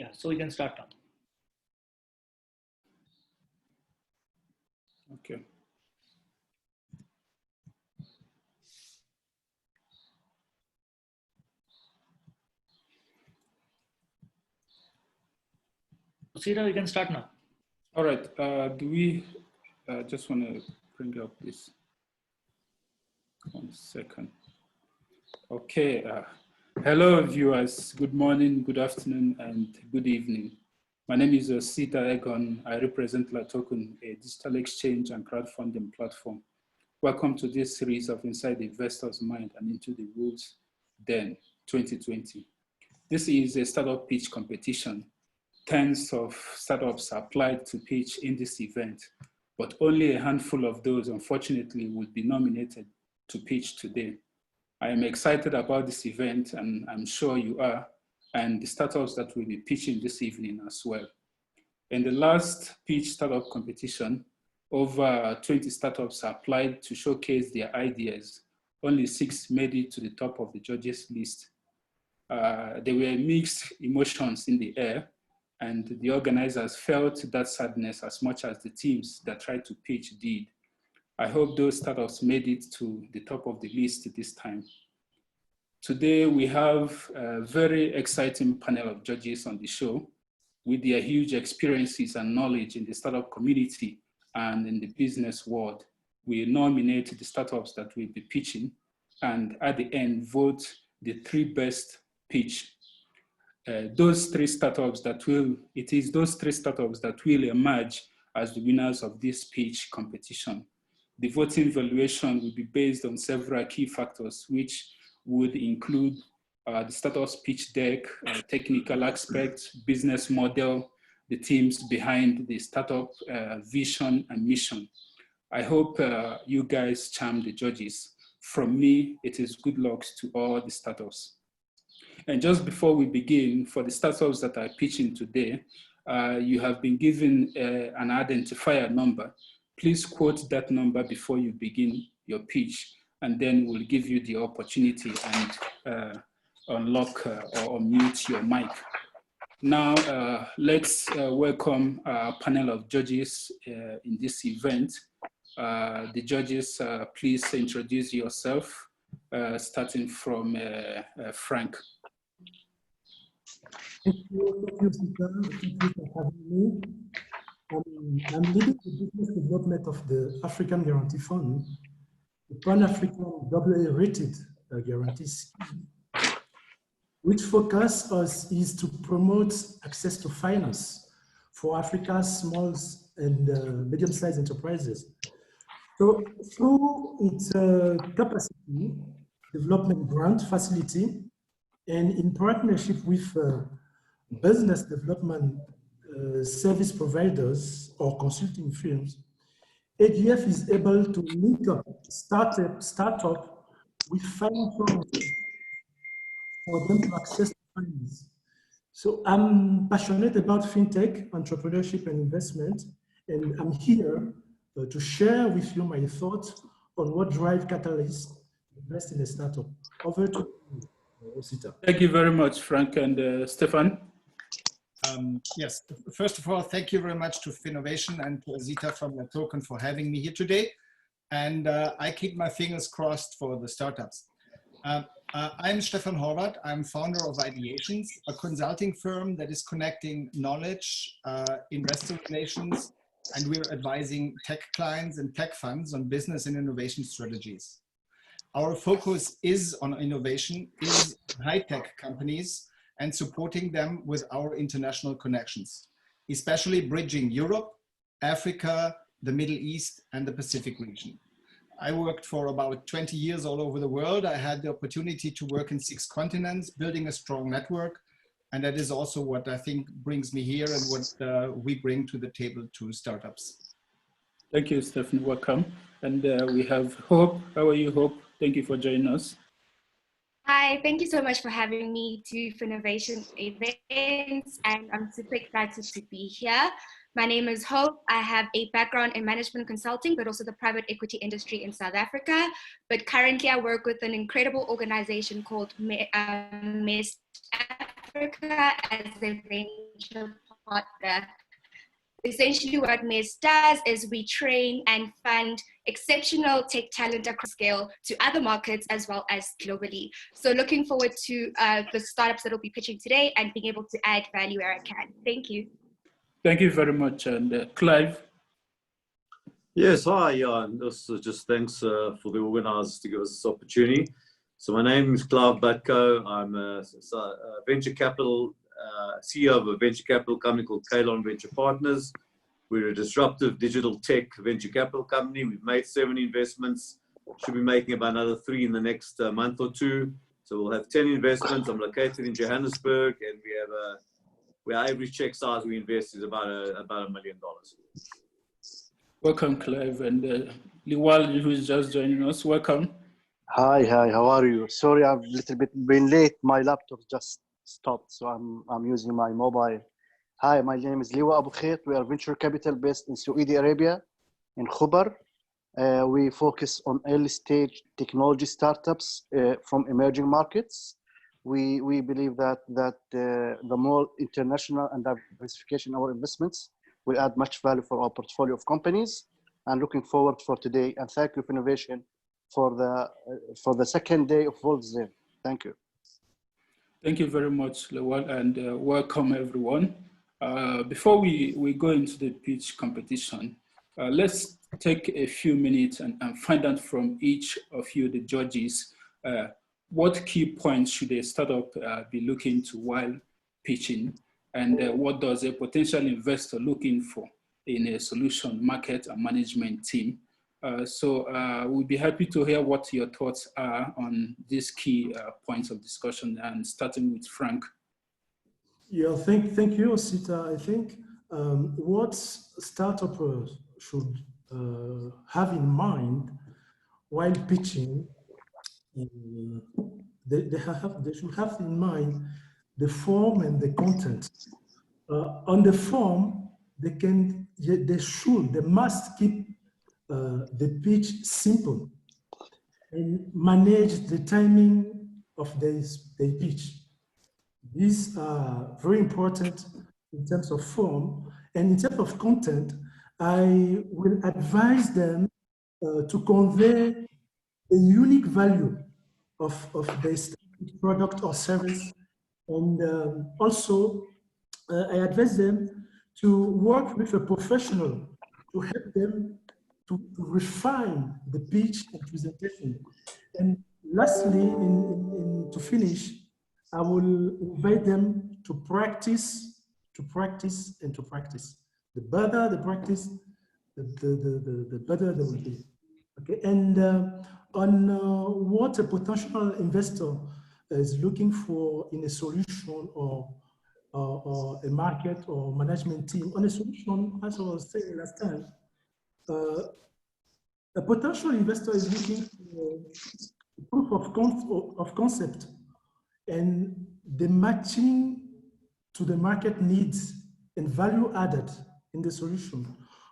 Yeah, so we can start now. Okay. Sita, we can start now. All right. Do we just want to bring up this? 1 second. Okay. Hello, viewers. Good morning, good afternoon, and good evening. My name is Sita Egon. I represent LaToken, a digital exchange and crowdfunding platform. Welcome to this series of Inside the Investor's Mind and Into the Wolves Den 2020. This is a startup pitch competition. Tens of startups applied to pitch in this event, but only a handful of those, unfortunately, will be nominated to pitch today. I am excited about this event, and I'm sure you are, and the startups that will be pitching this evening as well. In the last pitch startup competition, over 20 startups applied to showcase their ideas. Only 6 made it to the top of the judges' list. There were mixed emotions in the air, and the organizers felt that sadness as much as the teams that tried to pitch did. I hope those startups made it to the top of the list this time. Today, we have a very exciting panel of judges on the show with their huge experiences and knowledge in the startup community and in the business world. We nominate the startups that will be pitching, and at the end, vote the 3 best pitch. Those 3 startups that will emerge as the winners of this pitch competition. The voting valuation will be based on several key factors, which would include the startup's pitch deck, technical aspects, business model, the teams behind the startup vision and mission. I hope you guys charm the judges. From me, it is good luck to all the startups. And just before we begin, for the startups that are pitching today, you have been given an identifier number. Please quote that number before you begin your pitch, and then we'll give you the opportunity and unlock or unmute your mic. Now, let's welcome our panel of judges in this event. The judges, please introduce yourself, starting from Frank. Thank you, Peter. Thank you for having me. I'm leading the business development of the African Guarantee Fund, the Pan-African AA-rated guarantee scheme, which focus is to promote access to finance for Africa's small and medium-sized enterprises. So through its capacity development grant facility and in partnership with business development service providers or consulting firms, AGF is able to link up startup with financial for them to access finance. So I'm passionate about FinTech, entrepreneurship and investment, and I'm here to share with you my thoughts on what drives catalysts to invest in a startup. Over to you, Sita. Thank you very much, Frank and Stefan. Yes, first of all, thank you very much to Finnovation and to Zita from LaToken for having me here today. And I keep my fingers crossed for the startups. I'm Stefan Horvath. I'm founder of Ideations, a consulting firm that is connecting knowledge, investor relations, and we're advising tech clients and tech funds on business and innovation strategies. Our focus is on innovation, is high-tech companies, and supporting them with our international connections, especially bridging Europe, Africa, the Middle East, and the Pacific region. I worked for about 20 years all over the world. I had the opportunity to work in 6 continents, building a strong network. And that is also what I think brings me here and what we bring to the table to startups. Thank you, Stefan. Welcome. And we have Hope. How are you, Hope? Thank you for joining us. Hi, thank you so much for having me to Finnovation events, and I'm super excited to be here. My name is Hope. I have a background in management consulting, but also the private equity industry in South Africa. But currently I work with an incredible organization called MEST Africa as a venture partner. Essentially what MES does is we train and fund exceptional tech talent across scale to other markets as well as globally. So looking forward to the startups that will be pitching today and being able to add value where I can. Thank you. Thank you very much. And Clive? Yes, hi, and also just thanks for the organizers to give us this opportunity. So my name is Clive Batko. I'm a venture capital, CEO of a venture capital company called Kalon Venture Partners. We're a disruptive digital tech venture capital company. We've made 7 investments, should be making about another 3 in the next month or 2. So we'll have 10 investments. I'm located in Johannesburg, and our average check size we invest is about $1 million. Welcome, Clive. And Liwal, who is just joining us, welcome. Hi, how are you? Sorry, I've a little bit been late. My laptop just stopped, so I'm using my mobile. Hi, my name is Liwa Abu Khair. We are venture capital based in Saudi Arabia, in Khubar. We focus on early stage technology startups from emerging markets. We believe that the more international and diversification of our investments will add much value for our portfolio of companies. And looking forward for today. And thank you for innovation for the second day of World's Day. Thank you. Thank you very much, Lawal, and welcome everyone. Before we go into the pitch competition, let's take a few minutes and find out from each of you, the judges, what key points should a startup be looking to while pitching, and what does a potential investor looking for in a solution market and management team. So we'll be happy to hear what your thoughts are on these key points of discussion, and starting with Frank. Yeah, thank you, Sita. I think what startups should have in mind while pitching, they should have in mind the form and the content. On the form, they must keep the pitch simple and manage the timing of their pitch. These are very important in terms of form, and in terms of content, I will advise them to convey a unique value of their product or service, and also I advise them to work with a professional to help them to refine the pitch and presentation. And lastly, to finish, I will invite them to practice, and to practice. The better the practice, the better they will be. Okay, and on what a potential investor is looking for in a solution or a market or management team. On a solution, as I was saying last time, a potential investor is looking for a proof of concept and the matching to the market needs and value added in the solution.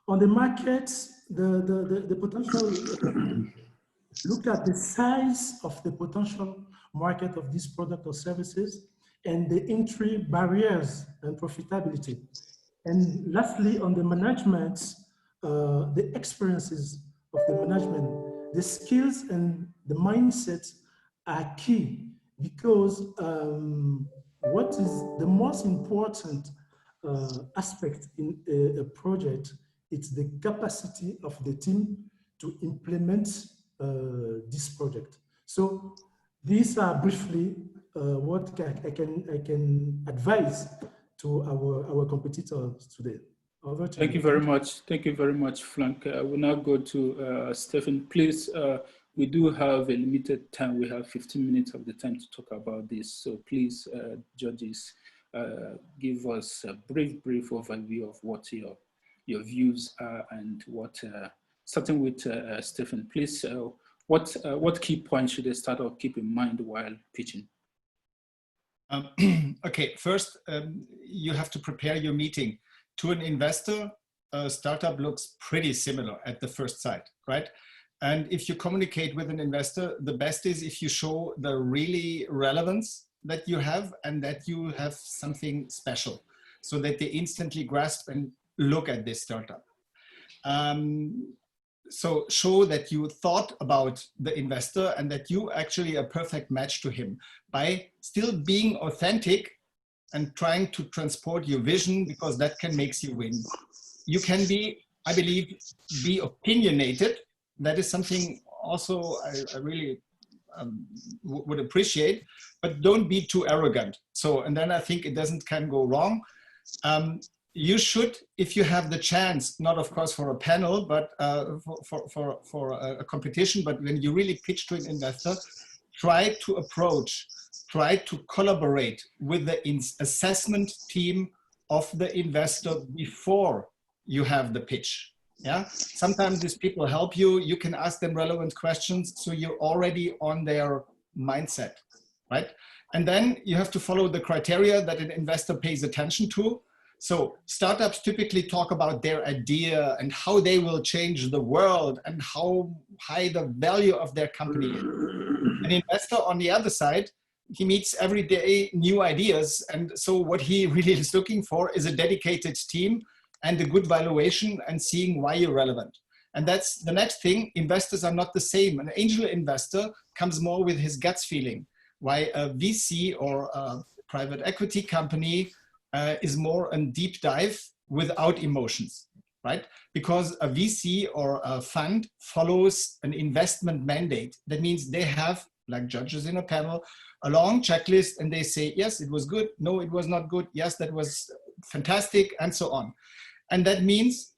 On the market, the potential look at the size of the potential market of this product or services and the entry barriers and profitability. And lastly, on the management, the experiences of the management, the skills and the mindset are key, because what is the most important aspect in a project, it's the capacity of the team to implement this project. So these are briefly what I can advise to our competitors today. Over to Thank you very much. Thank you very much, Frank. We'll now go to Stephen. Please, we do have a limited time. We have 15 minutes of the time to talk about this. So please, judges, give us a brief overview of what your views are, and what, starting with Stephen, please, what key points should a startup keep in mind while pitching? Okay, first, you have to prepare your meeting. To an investor, a startup looks pretty similar at the first sight, right? And if you communicate with an investor, the best is if you show the really relevance, that you have and that you have something special so that they instantly grasp and look at this startup. So show that you thought about the investor and that you actually a perfect match to him by still being authentic and trying to transport your vision, because that can make you win. You can be, I believe, be opinionated. That is something also I really would appreciate, but don't be too arrogant. So, and then I think it can go wrong. You should, if you have the chance, not of course for a panel, but for a competition, but when you really pitch to an investor, try to collaborate with the assessment team of the investor before you have the pitch. Yeah, sometimes these people help you. You can ask them relevant questions, so you're already on their mindset, right? And then you have to follow the criteria that an investor pays attention to. So startups typically talk about their idea and how they will change the world and how high the value of their company is. An investor on the other side, he meets every day new ideas. And so what he really is looking for is a dedicated team and a good valuation and seeing why you're relevant. And that's the next thing. Investors are not the same. An angel investor comes more with his guts feeling, why a VC or a private equity company is more a deep dive without emotions, right? Because a VC or a fund follows an investment mandate. That means they have, like judges in a panel, a long checklist, and they say, yes, it was good. No, it was not good. Yes, that was fantastic, and so on. And that means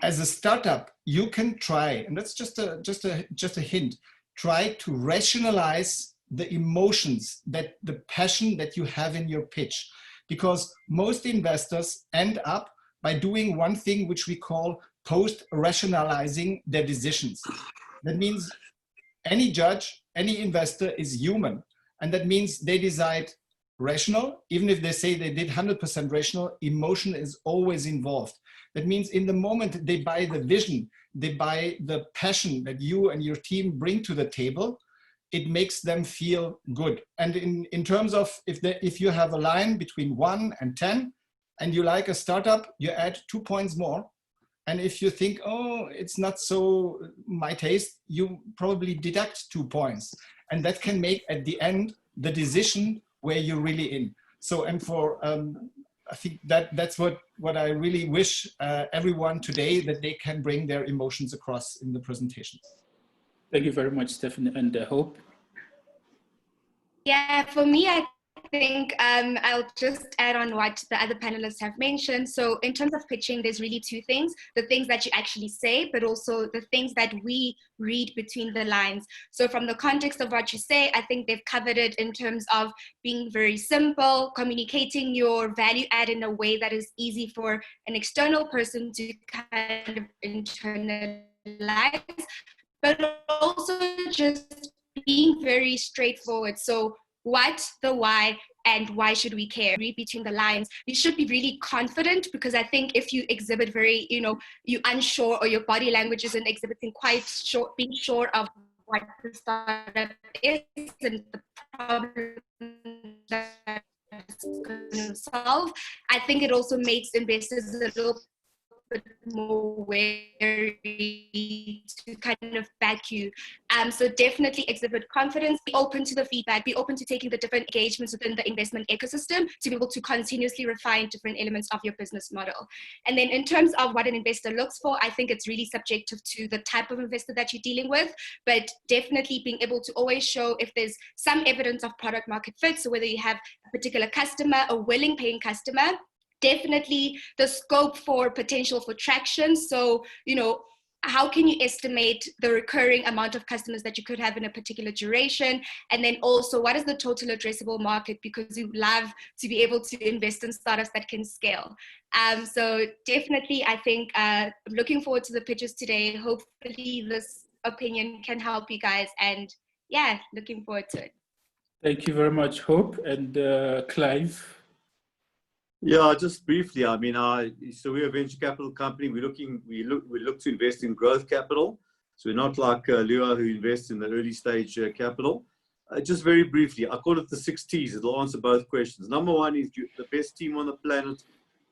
as a startup, you can try, and that's just a hint, try to rationalize the emotions, that the passion that you have in your pitch. Because most investors end up by doing one thing which we call post-rationalizing their decisions. That means any judge, any investor is human. And that means they decide rational, even if they say they did 100% rational, emotion is always involved. That means in the moment they buy the vision, they buy the passion that you and your team bring to the table, it makes them feel good. And in terms of if you have a line between 1 and 10 and you like a startup, you add 2 points more. And if you think, oh, it's not so my taste, you probably deduct 2 points. And that can make at the end the decision where you're really in. So, and for, I think that's what I really wish everyone today, that they can bring their emotions across in the presentation. Thank you very much, Stephanie and Hope. Yeah, for me, I think I'll just add on what the other panelists have mentioned. So in terms of pitching, there's really two things: the things that you actually say, but also the things that we read between the lines. So from the context of what you say, I think they've covered it in terms of being very simple, communicating your value add in a way that is easy for an external person to kind of internalize, but also just being very straightforward. So what, the why, and why should we care? Read between the lines. You should be really confident, because I think if you exhibit very, you're unsure, or your body language isn't exhibiting quite sure, being sure of what the startup is and the problem that it's going to solve, I think it also makes investors a little bit more wary to kind of back you. So definitely exhibit confidence, be open to the feedback, be open to taking the different engagements within the investment ecosystem to be able to continuously refine different elements of your business model. And then in terms of what an investor looks for, I think it's really subjective to the type of investor that you're dealing with, but definitely being able to always show if there's some evidence of product market fit. So whether you have a particular customer, a willing paying customer, definitely the scope for potential for traction. So, how can you estimate the recurring amount of customers that you could have in a particular duration? And then also, what is the total addressable market? Because you love to be able to invest in startups that can scale. So definitely, I think I'm looking forward to the pitches today. Hopefully this opinion can help you guys. And yeah, looking forward to it. Thank you very much, Hope. And Clive? Yeah, just briefly. I mean, so we're a venture capital company. We look to invest in growth capital. So we're not like Lua, who invests in the early stage capital. just very briefly, I call it the 6 T's. It'll answer both questions. Number one is the best team on the planet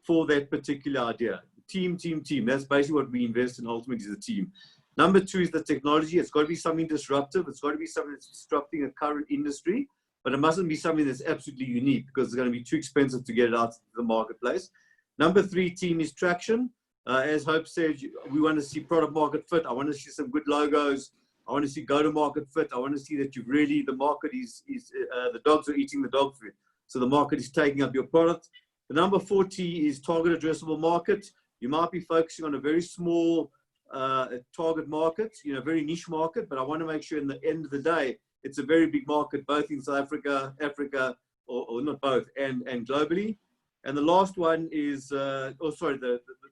for that particular idea. Team, team, team. That's basically what we invest in ultimately, is the team. Number two is the technology. It's got to be something disruptive. It's got to be something that's disrupting a current industry, but it mustn't be something that's absolutely unique because it's going to be too expensive to get it out to the marketplace. Number three, team, is traction. As Hope said, we want to see product market fit. I want to see some good logos. I want to see go-to-market fit. I want to see that you've really, the market is the dogs are eating the dog food. So the market is taking up your product. The number 4 T is target addressable market. You might be focusing on a very small target market, very niche market, but I want to make sure in the end of the day, it's a very big market, both in South Africa, or not both, and globally. And the last one is, the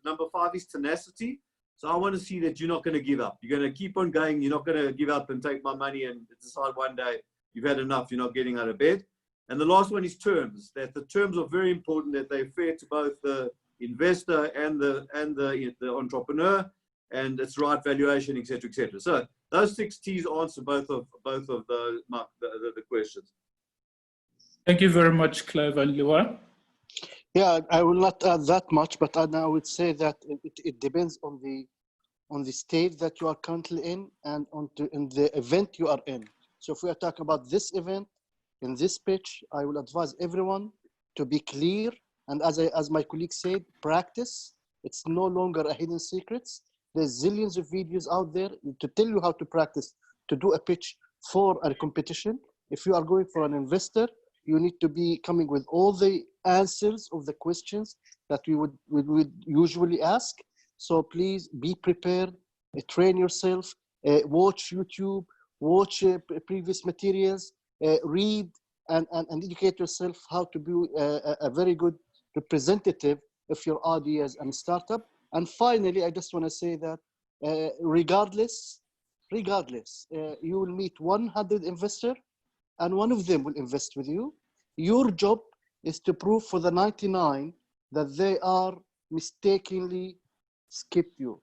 number 5 is tenacity. So I want to see that you're not going to give up. You're going to keep on going. You're not going to give up and take my money and decide one day you've had enough. You're not getting out of bed. And the last one is terms. That the terms are very important. That they're fair to both the investor and the entrepreneur, and it's right valuation, etc., etc. So those 6 T's answer both of the questions. Thank you very much, Clive and Liwa. Yeah, I will not add that much, but I would say that it depends on the stage that you are currently in and in the event you are in. So if we are talking about this event, in this pitch, I will advise everyone to be clear. And as my colleague said, practice. It's no longer a hidden secret. There's zillions of videos out there to tell you how to practice, to do a pitch for a competition. If you are going for an investor, you need to be coming with all the answers of the questions that we would usually ask. So please be prepared, train yourself, watch YouTube, watch previous materials, read and educate yourself how to be a very good representative of your ideas and startup. And finally, I just want to say that regardless, you will meet 100 investors and one of them will invest with you. Your job is to prove for the 99 that they are mistakenly skipped you.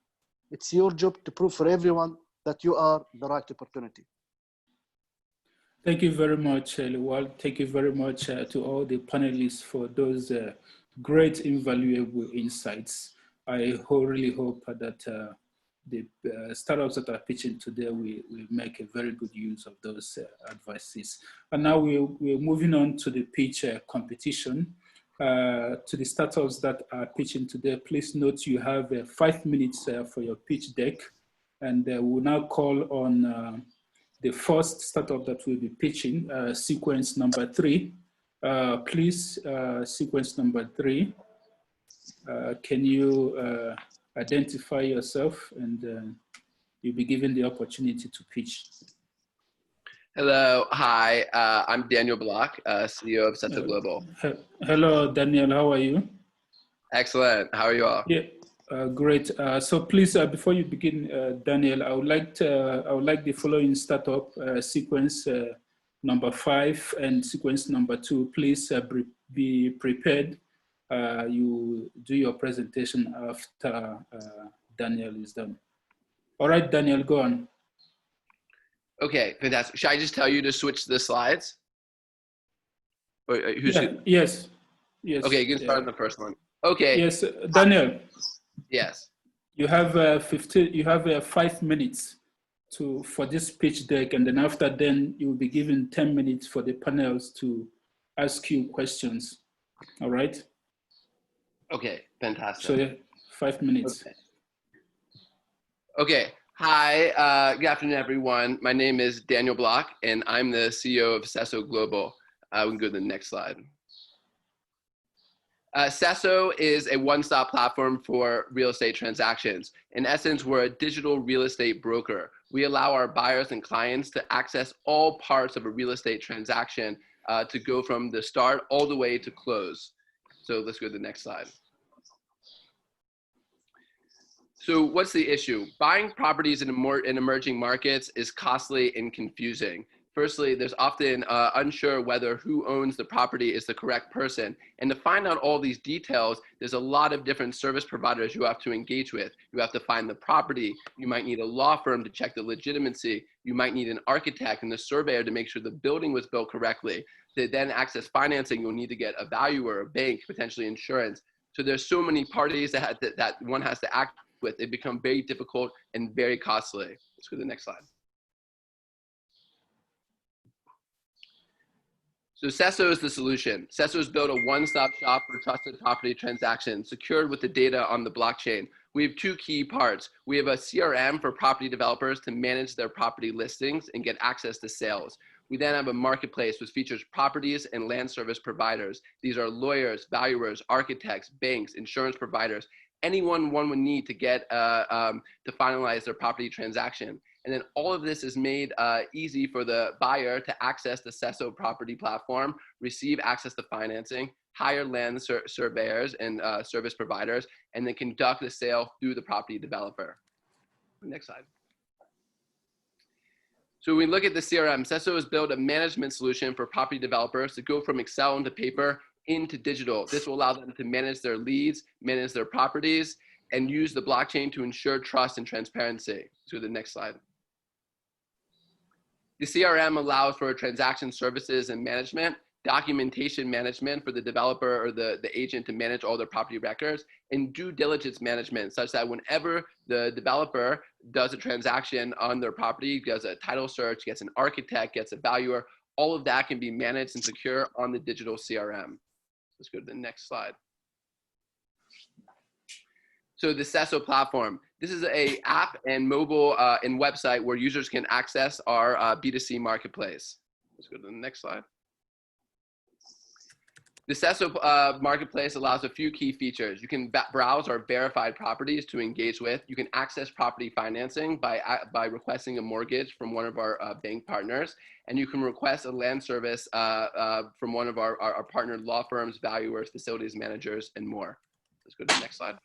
It's your job to prove for everyone that you are the right opportunity. Thank you very much, Liwal. Thank you very much to all the panelists for those great, invaluable insights. I really hope that the startups that are pitching today will make a very good use of those advices. And now we're moving on to the pitch competition. To the startups that are pitching today, please note you have 5 minutes for your pitch deck. And we'll now call on the first startup that will be pitching, sequence number 3. Please, sequence number 3. Can you identify yourself, and you'll be given the opportunity to pitch. Hello, hi, I'm Daniel Bloch, CEO of Seto Global. Hello, Daniel, how are you? Excellent, how are you all? Yeah, great. So please, before you begin, Daniel, I would like the following startup sequence number 5 and sequence number 2. Please be prepared. You do your presentation after Daniel is done. All right, Daniel, go on. Okay, fantastic. Should I just tell you to switch the slides? Or, Yes. Okay, you can start on the first one. Okay. Yes, Daniel. Yes. You have 5 minutes for this pitch deck, and then after then you will be given 10 minutes for the panels to ask you questions. All right. Okay, fantastic. So 5 minutes. Okay. Hi, good afternoon, everyone. My name is Daniel Bloch, and I'm the CEO of Seto Global. We can go to the next slide. Seto is a one-stop platform for real estate transactions. In essence, we're a digital real estate broker. We allow our buyers and clients to access all parts of a real estate transaction to go from the start all the way to close. So let's go to the next slide. So what's the issue? Buying properties in emerging markets is costly and confusing. Firstly, there's often unsure whether who owns the property is the correct person. And to find out all these details, there's a lot of different service providers you have to engage with. You have to find the property. You might need a law firm to check the legitimacy. You might need an architect and a surveyor to make sure the building was built correctly. To then access financing, you'll need to get a valuer, a bank, potentially insurance. So there's so many parties that one has to act with. It becomes very difficult and very costly. Let's go to the next slide. So Sesso is the solution. Sesso has built a one-stop shop for trusted property transactions secured with the data on the blockchain. We have two key parts. We have a CRM for property developers to manage their property listings and get access to sales. We then have a marketplace which features properties and land service providers. These are lawyers, valuers, architects, banks, insurance providers, anyone one would need to get to finalize their property transaction. And then all of this is made easy for the buyer to access the Sesso property platform, receive access to financing, hire land surveyors and service providers, and then conduct the sale through the property developer. Next slide. So when we look at the CRM, Sesso has built a management solution for property developers to go from Excel into paper into digital. This will allow them to manage their leads, manage their properties, and use the blockchain to ensure trust and transparency. Let's go to the next slide. The CRM allows for transaction services and management, documentation management for the developer or the agent to manage all their property records, and due diligence management, such that whenever the developer does a transaction on their property, does a title search, gets an architect, gets a valuer, all of that can be managed and secure on the digital CRM. Let's go to the next slide. So the Sesso platform, this is an app and mobile and website where users can access our B2C marketplace. Let's go to the next slide. The Sesso marketplace allows a few key features. You can browse our verified properties to engage with. You can access property financing by requesting a mortgage from one of our bank partners. And you can request a land service from one of our partnered law firms, valuers, facilities managers, and more. Let's go to the next slide.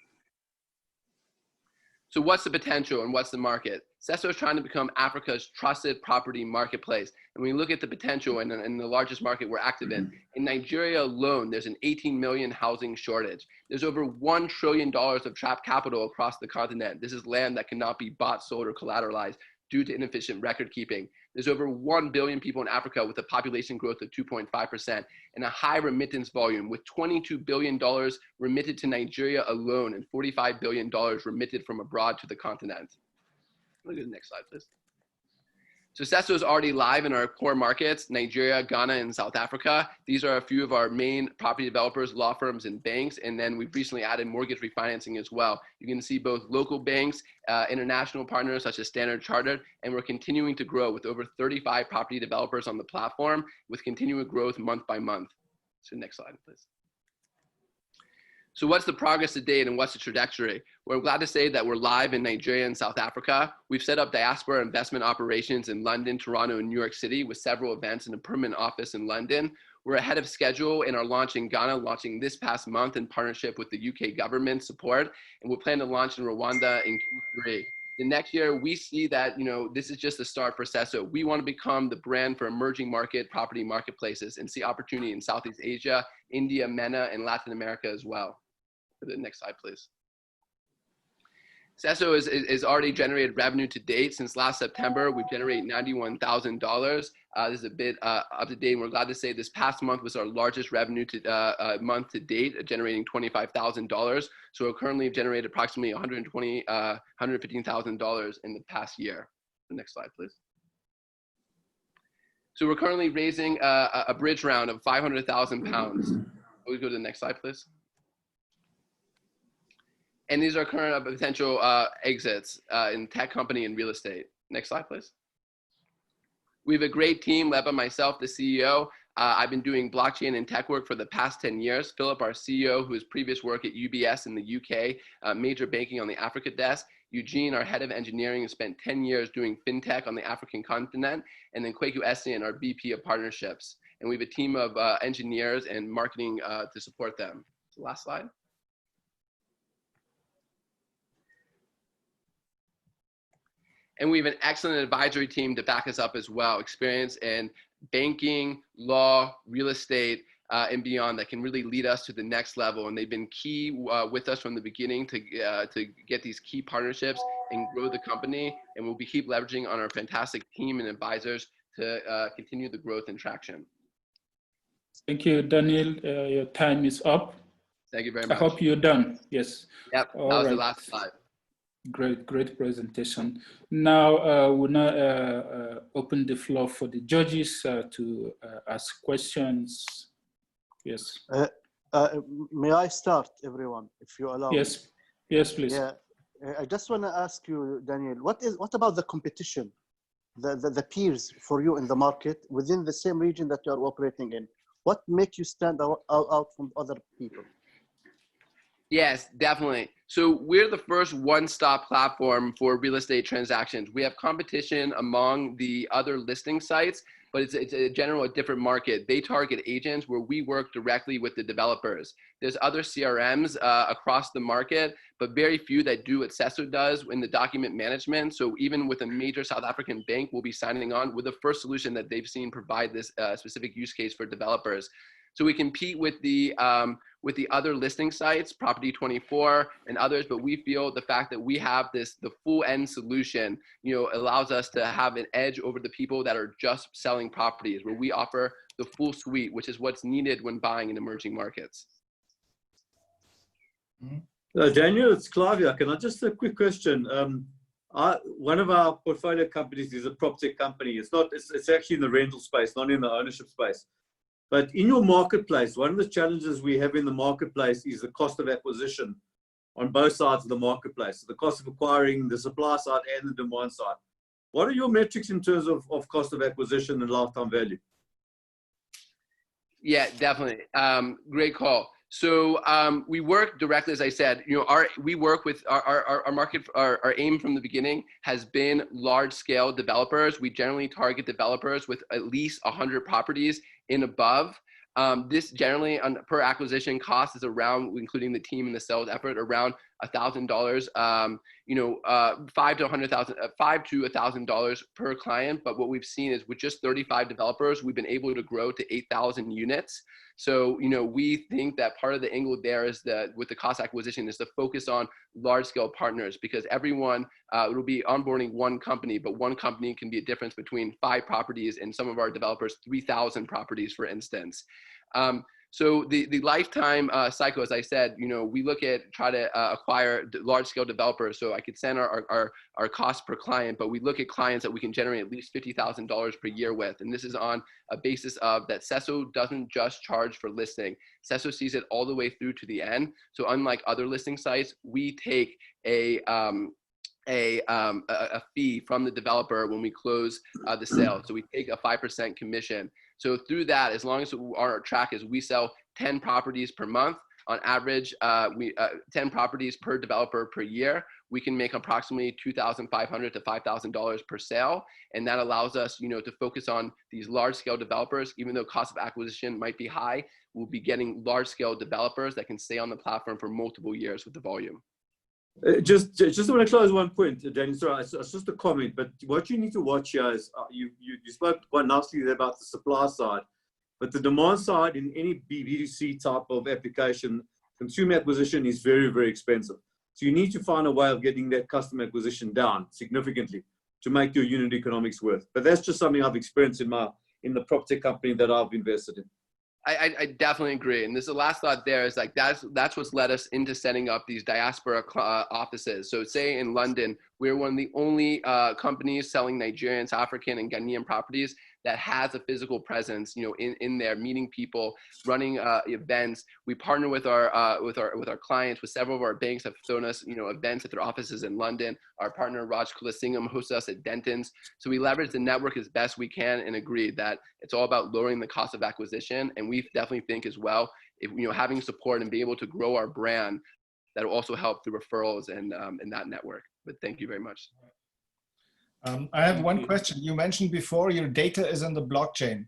So what's the potential and what's the market? Sesso is trying to become Africa's trusted property marketplace. And when we look at the potential in the largest market we're active in Nigeria alone, there's an 18 million housing shortage. There's over $1 trillion of trapped capital across the continent. This is land that cannot be bought, sold, or collateralized due to inefficient record keeping. There's over 1 billion people in Africa with a population growth of 2.5% and a high remittance volume with $22 billion remitted to Nigeria alone and $45 billion remitted from abroad to the continent. Look at the next slide, please. So Sesso is already live in our core markets, Nigeria, Ghana, and South Africa. These are a few of our main property developers, law firms, and banks. And then we've recently added mortgage refinancing as well. You can see both local banks, international partners such as Standard Chartered, and we're continuing to grow with over 35 property developers on the platform with continuing growth month by month. So next slide, please. So what's the progress to date and what's the trajectory? We're glad to say that we're live in Nigeria and South Africa. We've set up diaspora investment operations in London, Toronto, and New York City with several events and a permanent office in London. We're ahead of schedule in our launch in Ghana, launching this past month in partnership with the UK government support. And we'll plan to launch in Rwanda in Q3. The next year, we see that, this is just the start for Sesso. We want to become the brand for emerging market property marketplaces and see opportunity in Southeast Asia, India, MENA, and Latin America as well. The next slide, please. Sesso is already generated revenue to date. Since last September, we've generated $91,000. This is a bit up to date. And we're glad to say this past month was our largest revenue month to date, generating $25,000. So we're currently generated approximately $115,000 in the past year. The next slide, please. So we're currently raising a bridge round of £500,000. We go to the next slide, please. And these are current potential exits in tech company and real estate. Next slide, please. We have a great team led by myself, the CEO. I've been doing blockchain and tech work for the past 10 years. Philip, our CEO, whose previous work at UBS in the UK, major banking on the Africa desk. Eugene, our head of engineering, has spent 10 years doing FinTech on the African continent. And then Kwaku Estian, our VP of partnerships. And we have a team of engineers and marketing to support them. So last slide. And we have an excellent advisory team to back us up as well, experience in banking, law, real estate, and beyond, that can really lead us to the next level. And they've been key with us from the beginning to get these key partnerships and grow the company. And we'll keep leveraging on our fantastic team and advisors to continue the growth and traction. Thank you, Daniel. Your time is up. Thank you very much. I hope you're done. Yes. Yep, that was the last slide. Great presentation. Now we'll now open the floor for the judges to ask questions. Yes. May I start, everyone, if you allow? Yes. Yes, please. Yeah. I just want to ask you, Daniel, what about the competition, the peers for you in the market within the same region that you are operating in? What makes you stand out from other people? Yes, definitely. So we're the first one-stop platform for real estate transactions. We have competition among the other listing sites, but it's a general different market. They target agents where we work directly with the developers. There's other CRMs across the market, but very few that do what Sesso does in the document management. So even with a major South African bank, we'll be signing on with the first solution that they've seen provide this specific use case for developers. So we compete with the other listing sites, Property 24 and others, but we feel the fact that we have the full end solution, allows us to have an edge over the people that are just selling properties, where we offer the full suite, which is what's needed when buying in emerging markets. Daniel, it's Clavia. Can I just a quick question? One of our portfolio companies is a PropTech company. It's actually in the rental space, not in the ownership space. But in your marketplace, one of the challenges we have in the marketplace is the cost of acquisition on both sides of the marketplace, the cost of acquiring the supply side and the demand side. What are your metrics in terms of cost of acquisition and lifetime value? Yeah, definitely. Great call. So we work directly, as I said, we work with our market, our aim from the beginning has been large scale developers. We generally target developers with at least 100 properties and above. This generally per acquisition cost is around, including the team and the sales effort, around $1,000, $5 to $1,000 per client. But what we've seen is with just 35 developers, we've been able to grow to 8,000 units. So, we think that part of the angle there is that with the cost acquisition is to focus on large scale partners, because everyone will be onboarding one company, but one company can be a difference between 5 properties and some of our developers, 3,000 properties, for instance. So the lifetime cycle, as I said, we look at try to acquire large scale developers. So I could send our cost per client, but we look at clients that we can generate at least $50,000 per year with. And this is on a basis of that Sesso doesn't just charge for listing. Sesso sees it all the way through to the end. So unlike other listing sites, we take a fee from the developer when we close the sale. So we take a 5% commission. So through that, as long as our track is we sell 10 properties per month, on average, 10 properties per developer per year, we can make approximately $2,500 to $5,000 per sale. And that allows us, to focus on these large scale developers. Even though cost of acquisition might be high, we'll be getting large scale developers that can stay on the platform for multiple years with the volume. Just want to close one point, Daniel. Sorry, it's just a comment, but what you need to watch here is you spoke quite nicely there about the supply side, but the demand side in any B2C type of application, consumer acquisition is very, very expensive. So you need to find a way of getting that customer acquisition down significantly to make your unit economics worth. But that's just something I've experienced in the PropTech company that I've invested in. I definitely agree. And this is the last thought there is like, that's what's led us into setting up these diaspora offices. So say in London, we're one of the only companies selling Nigerian, South African, and Ghanaian properties that has a physical presence, in there, meeting people, running events. We partner with our clients. With several of our banks have thrown us, events at their offices in London. Our partner Raj Kulasingham hosts us at Denton's. So we leverage the network as best we can and agree that it's all about lowering the cost of acquisition. And we definitely think as well, if having support and being able to grow our brand, that will also help through referrals and that network. But thank you very much. I have one question. You mentioned before your data is on the blockchain.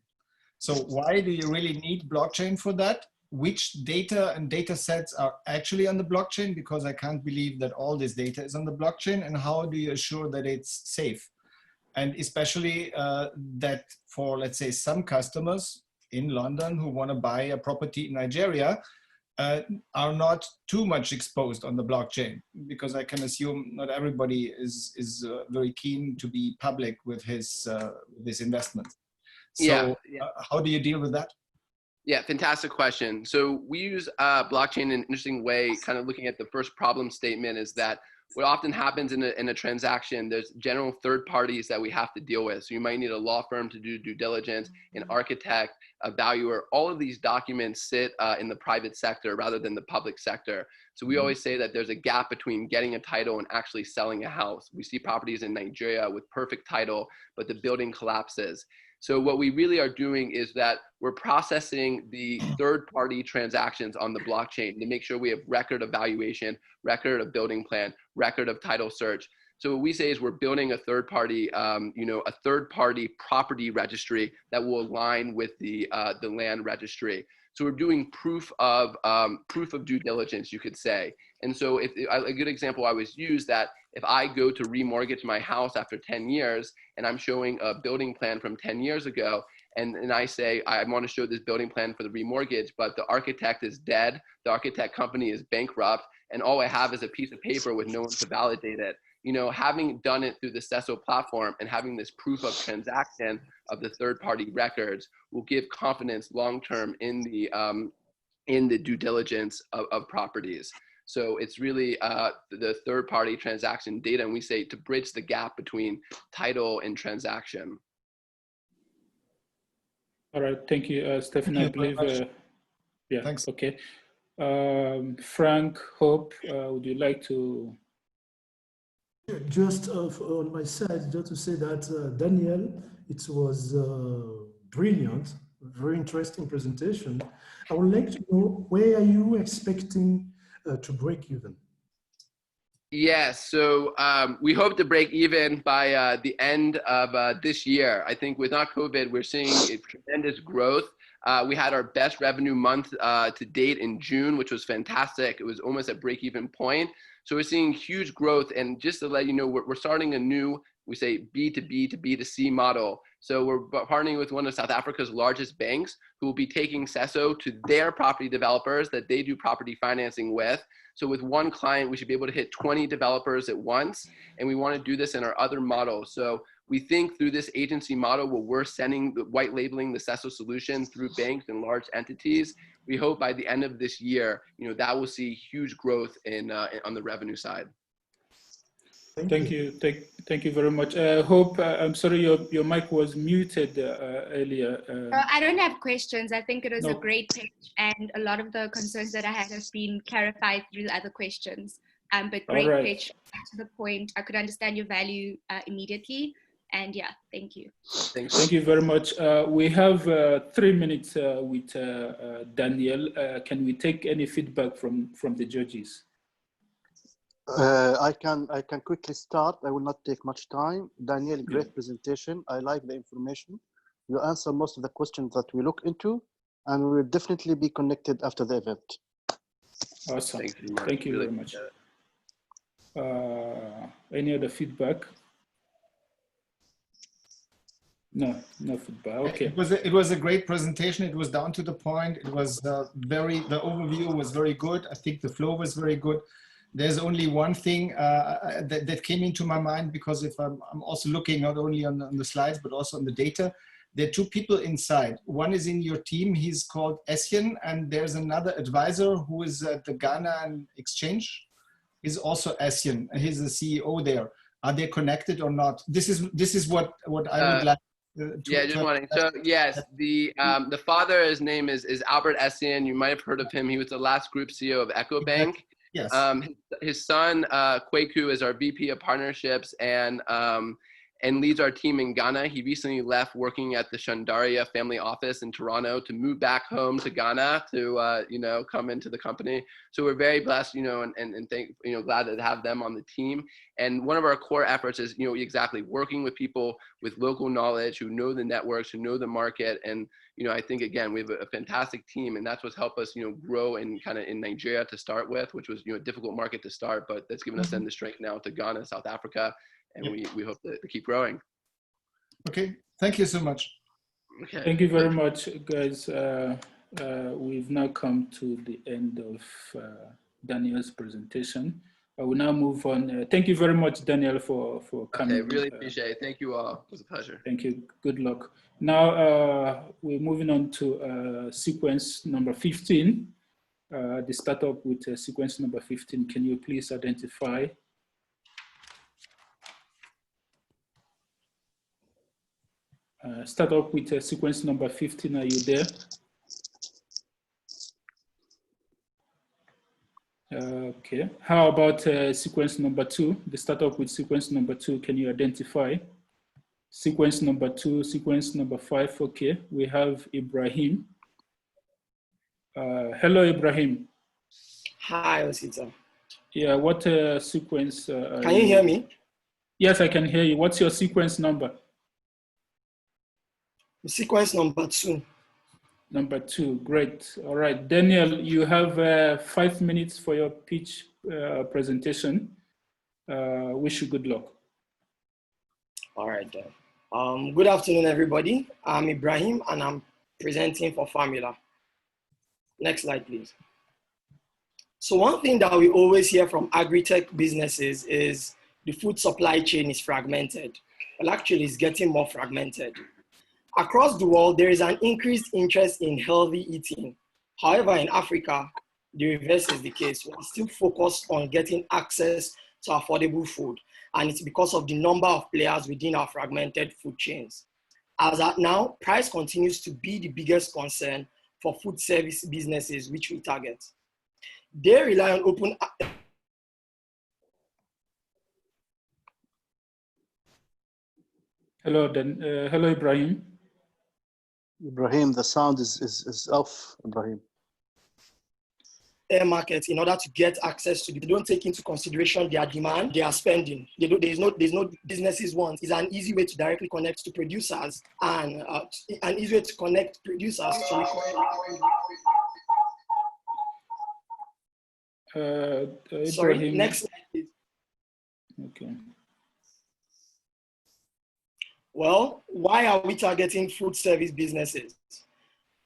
So why do you really need blockchain for that? which data and data sets are actually on the blockchain, because I can't believe that all this data is on the blockchain, and how do you assure that it's safe? And especially that for, let's say, some customers in London who want to buy a property in Nigeria are not too much exposed on the blockchain, because I can assume not everybody is very keen to be public with his investment. So how do you deal with that? Yeah, fantastic question. So we use blockchain in an interesting way, kind of looking at the first problem statement is that what often happens in a transaction, there's general third parties that we have to deal with. So you might need a law firm to do due diligence, an architect, a valuer. All of these documents sit in the private sector rather than the public sector. So we always say that there's a gap between getting a title and actually selling a house. We see properties in Nigeria with perfect title, but the building collapses. So what we really are doing is that we're processing the third-party transactions on the blockchain to make sure we have record of valuation, record of building plan, record of title search. So what we say is we're building a third-party, a third-party property registry that will align with the land registry. So we're doing proof of due diligence, you could say. And so a good example I always use that if I go to remortgage my house after 10 years and I'm showing a building plan from 10 years ago, and I say, I want to show this building plan for the remortgage, but the architect is dead, the architect company is bankrupt, and all I have is a piece of paper with no one to validate it. You know, having done it through the CESO platform and having this proof of transaction of the third-party records will give confidence long-term in the due diligence of properties. So it's really the third-party transaction data, and we say to bridge the gap between title and transaction. All right, thank you, Stephen. I believe, yeah, thanks. Okay. Frank, Hope, would you like to? Just on my side, just to say that Daniel, it was brilliant, very interesting presentation. I would like to know, where are you expecting to break even? Yes, so we hope to break even by the end of this year. I think with not COVID, we're seeing a tremendous growth. We had our best revenue month to date in June, which was fantastic. It was almost at break-even point. So we're seeing huge growth. And just to let you know, we're starting a new, we say B2B to B2C model. So we're partnering with one of South Africa's largest banks who will be taking CESO to their property developers that they do property financing with. So with one client, we should be able to hit 20 developers at once. And we want to do this in our other models. So we think through this agency model where we're sending the white labeling the CESO solution through banks and large entities, we hope by the end of this year, that will see huge growth on the revenue side. Thank you. Thank you very much. Hope, I'm sorry, your mic was muted earlier. I don't have questions. I think it was a great pitch, and a lot of the concerns that I had have been clarified through the other questions. But great pitch, to the point. I could understand your value immediately. And yeah, thank you. Thank you very much. We have 3 minutes with Daniel. Can we take any feedback from the judges? I can quickly start. I will not take much time. Daniel, great presentation. I like the information. You answer most of the questions that we look into, and we will definitely be connected after the event. Awesome. Thank you very much. Any other feedback? No feedback. Okay. It was a great presentation. It was down to the point. It was the overview was very good. I think the flow was very good. There's only one thing that came into my mind, because if I'm also looking not only on the slides, but also on the data, there are 2 people inside. One is in your team. He's called Essien, and there's another advisor who is at the Ghana exchange. He's also Essien. He's the CEO there. Are they connected or not? This is what I would like. So yes, the father, his name is Albert Essien. You might have heard of him. He was the last group CEO of EcoBank. Yes. His son Kweku is our VP of partnerships and leads our team in Ghana. He recently left working at the Shandaria family office in Toronto to move back home to Ghana to come into the company. So we're very blessed, and glad to have them on the team. And one of our core efforts is, exactly working with people with local knowledge who know the networks, who know the market, and I think, again, we have a fantastic team, and that's what's helped us, grow in kind of in Nigeria to start with, which was, a difficult market to start, but that's given us then the strength now to Ghana, South Africa, and we hope to keep growing. Okay, thank you so much. Okay. Thank you very much, guys. We've now come to the end of Daniel's presentation. I will now move on. Thank you very much, Daniel, for coming. Okay, really appreciate it. Thank you all. It was a pleasure. Thank you. Good luck. Now we're moving on to sequence number 15. The startup with sequence number 15. Can you please identify? Start up with sequence number 15. Are you there? Okay. How about sequence number 2? The startup with sequence number 2. Can you identify? Sequence number 2, sequence number 5. Okay. We have Ibrahim. Hello, Ibrahim. Hi, Osita. Yeah. What sequence? Can you hear me? Yes, I can hear you. What's your sequence number? Sequence number 2. Number 2, great. All right, Daniel, you have 5 minutes for your pitch presentation. Wish you good luck. All right, then. Good afternoon, everybody. I'm Ibrahim, and I'm presenting for Formula. Next slide, please. So one thing that we always hear from agri-tech businesses is the food supply chain is fragmented. Well, actually, it's getting more fragmented. Across the world, there is an increased interest in healthy eating. However, in Africa, the reverse is the case. We're still focused on getting access to affordable food, and it's because of the number of players within our fragmented food chains. As at now, price continues to be the biggest concern for food service businesses which we target. They rely on open. Hello, hello, Ibrahim. Ibrahim, the sound is off, Ibrahim. Air markets in order to get access to. They don't take into consideration their demand, their spending. There's no businesses want. It's an easy way to directly connect to producers and an easy way to connect producers to Ibrahim. Sorry, next slide, please. Okay. Well, why are we targeting food service businesses?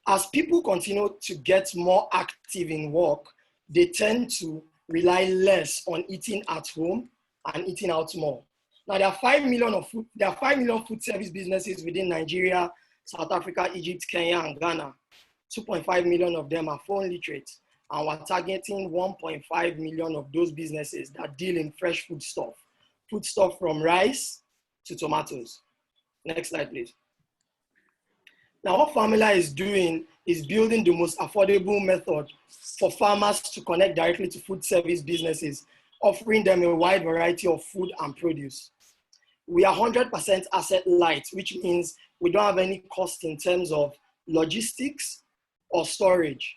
As people continue to get more active in work, they tend to rely less on eating at home and eating out more. Now, there are 5 million food service businesses within Nigeria, South Africa, Egypt, Kenya, and Ghana. 2.5 million of them are phone literate, and we're targeting 1.5 million of those businesses that deal in fresh foodstuff from rice to tomatoes. Next slide, please. Now, what Formula is doing is building the most affordable method for farmers to connect directly to food service businesses, offering them a wide variety of food and produce. We are 100% asset light, which means we don't have any cost in terms of logistics or storage.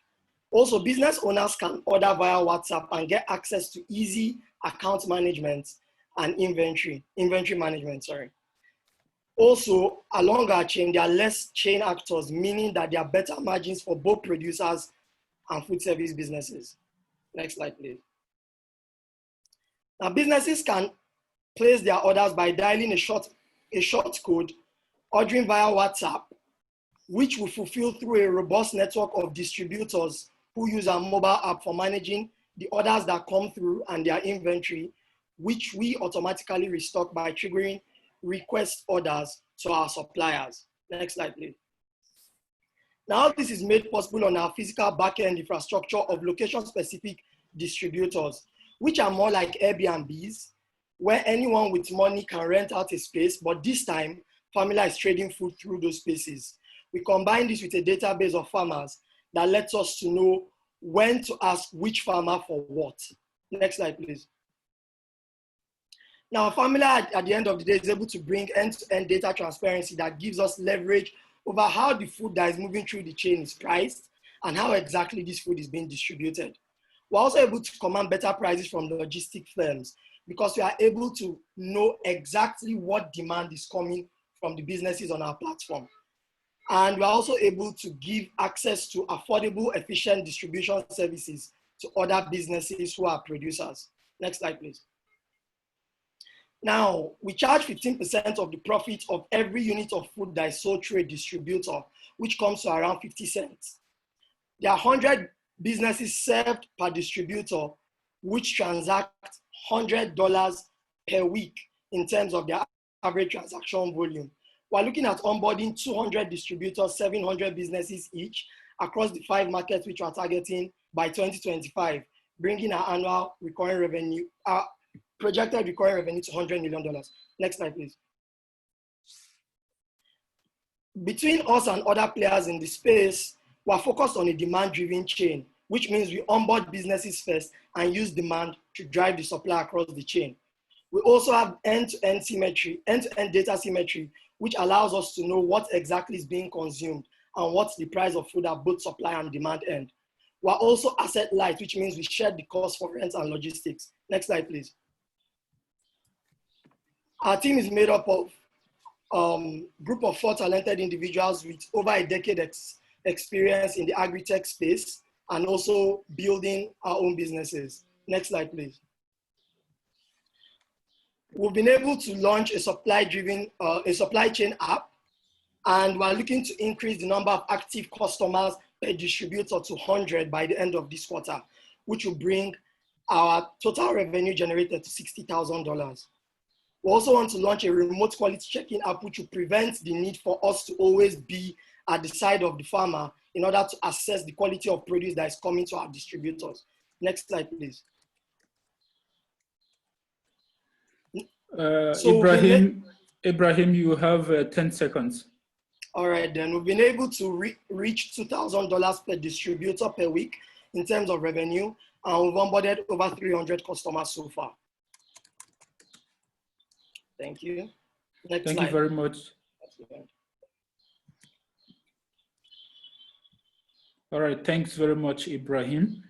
Also, business owners can order via WhatsApp and get access to easy account management and inventory management, sorry. Also, along our chain, there are less chain actors, meaning that there are better margins for both producers and food service businesses. Next slide, please. Now, businesses can place their orders by dialing a short code, ordering via WhatsApp, which will fulfill through a robust network of distributors who use our mobile app for managing the orders that come through and their inventory, which we automatically restock by triggering request orders to our suppliers. Next slide, please. Now, this is made possible on our physical backend infrastructure of location-specific distributors, which are more like Airbnbs, where anyone with money can rent out a space, but this time, Formula is trading food through those spaces. We combine this with a database of farmers that lets us to know when to ask which farmer for what. Next slide, please. Now, Formula at the end of the day is able to bring end-to-end data transparency that gives us leverage over how the food that is moving through the chain is priced and how exactly this food is being distributed. We're also able to command better prices from the logistic firms because we are able to know exactly what demand is coming from the businesses on our platform. And we're also able to give access to affordable, efficient distribution services to other businesses who are producers. Next slide, please. Now, we charge 15% of the profit of every unit of food that is sold through a distributor, which comes to around 50 cents. There are 100 businesses served per distributor, which transact $100 per week in terms of their average transaction volume. We're looking at onboarding 200 distributors, 700 businesses each across the 5 markets which we're targeting by 2025, bringing our annual recurring revenue, our projected recurring revenue to $100 million. Next slide, please. Between us and other players in the space, we're focused on a demand-driven chain, which means we onboard businesses first and use demand to drive the supply across the chain. We also have end-to-end symmetry, end-to-end data symmetry, which allows us to know what exactly is being consumed and what's the price of food at both supply and demand end. We're also asset light, which means we share the cost for rent and logistics. Next slide, please. Our team is made up of a group of 4 talented individuals with over a decade experience in the agri-tech space and also building our own businesses. Next slide, please. We've been able to launch a supply chain app, and we're looking to increase the number of active customers per distributor to 100 by the end of this quarter, which will bring our total revenue generated to $60,000. We also want to launch a remote quality checking app, which will prevent the need for us to always be at the side of the farmer in order to assess the quality of produce that is coming to our distributors. Next slide, please. Ibrahim, you have 10 seconds. All right, then we've been able to reach $2,000 per distributor per week in terms of revenue, and we've onboarded over 300 customers so far. Thank you. Next Thank slide. you very much. All right, thanks very much, Ibrahim.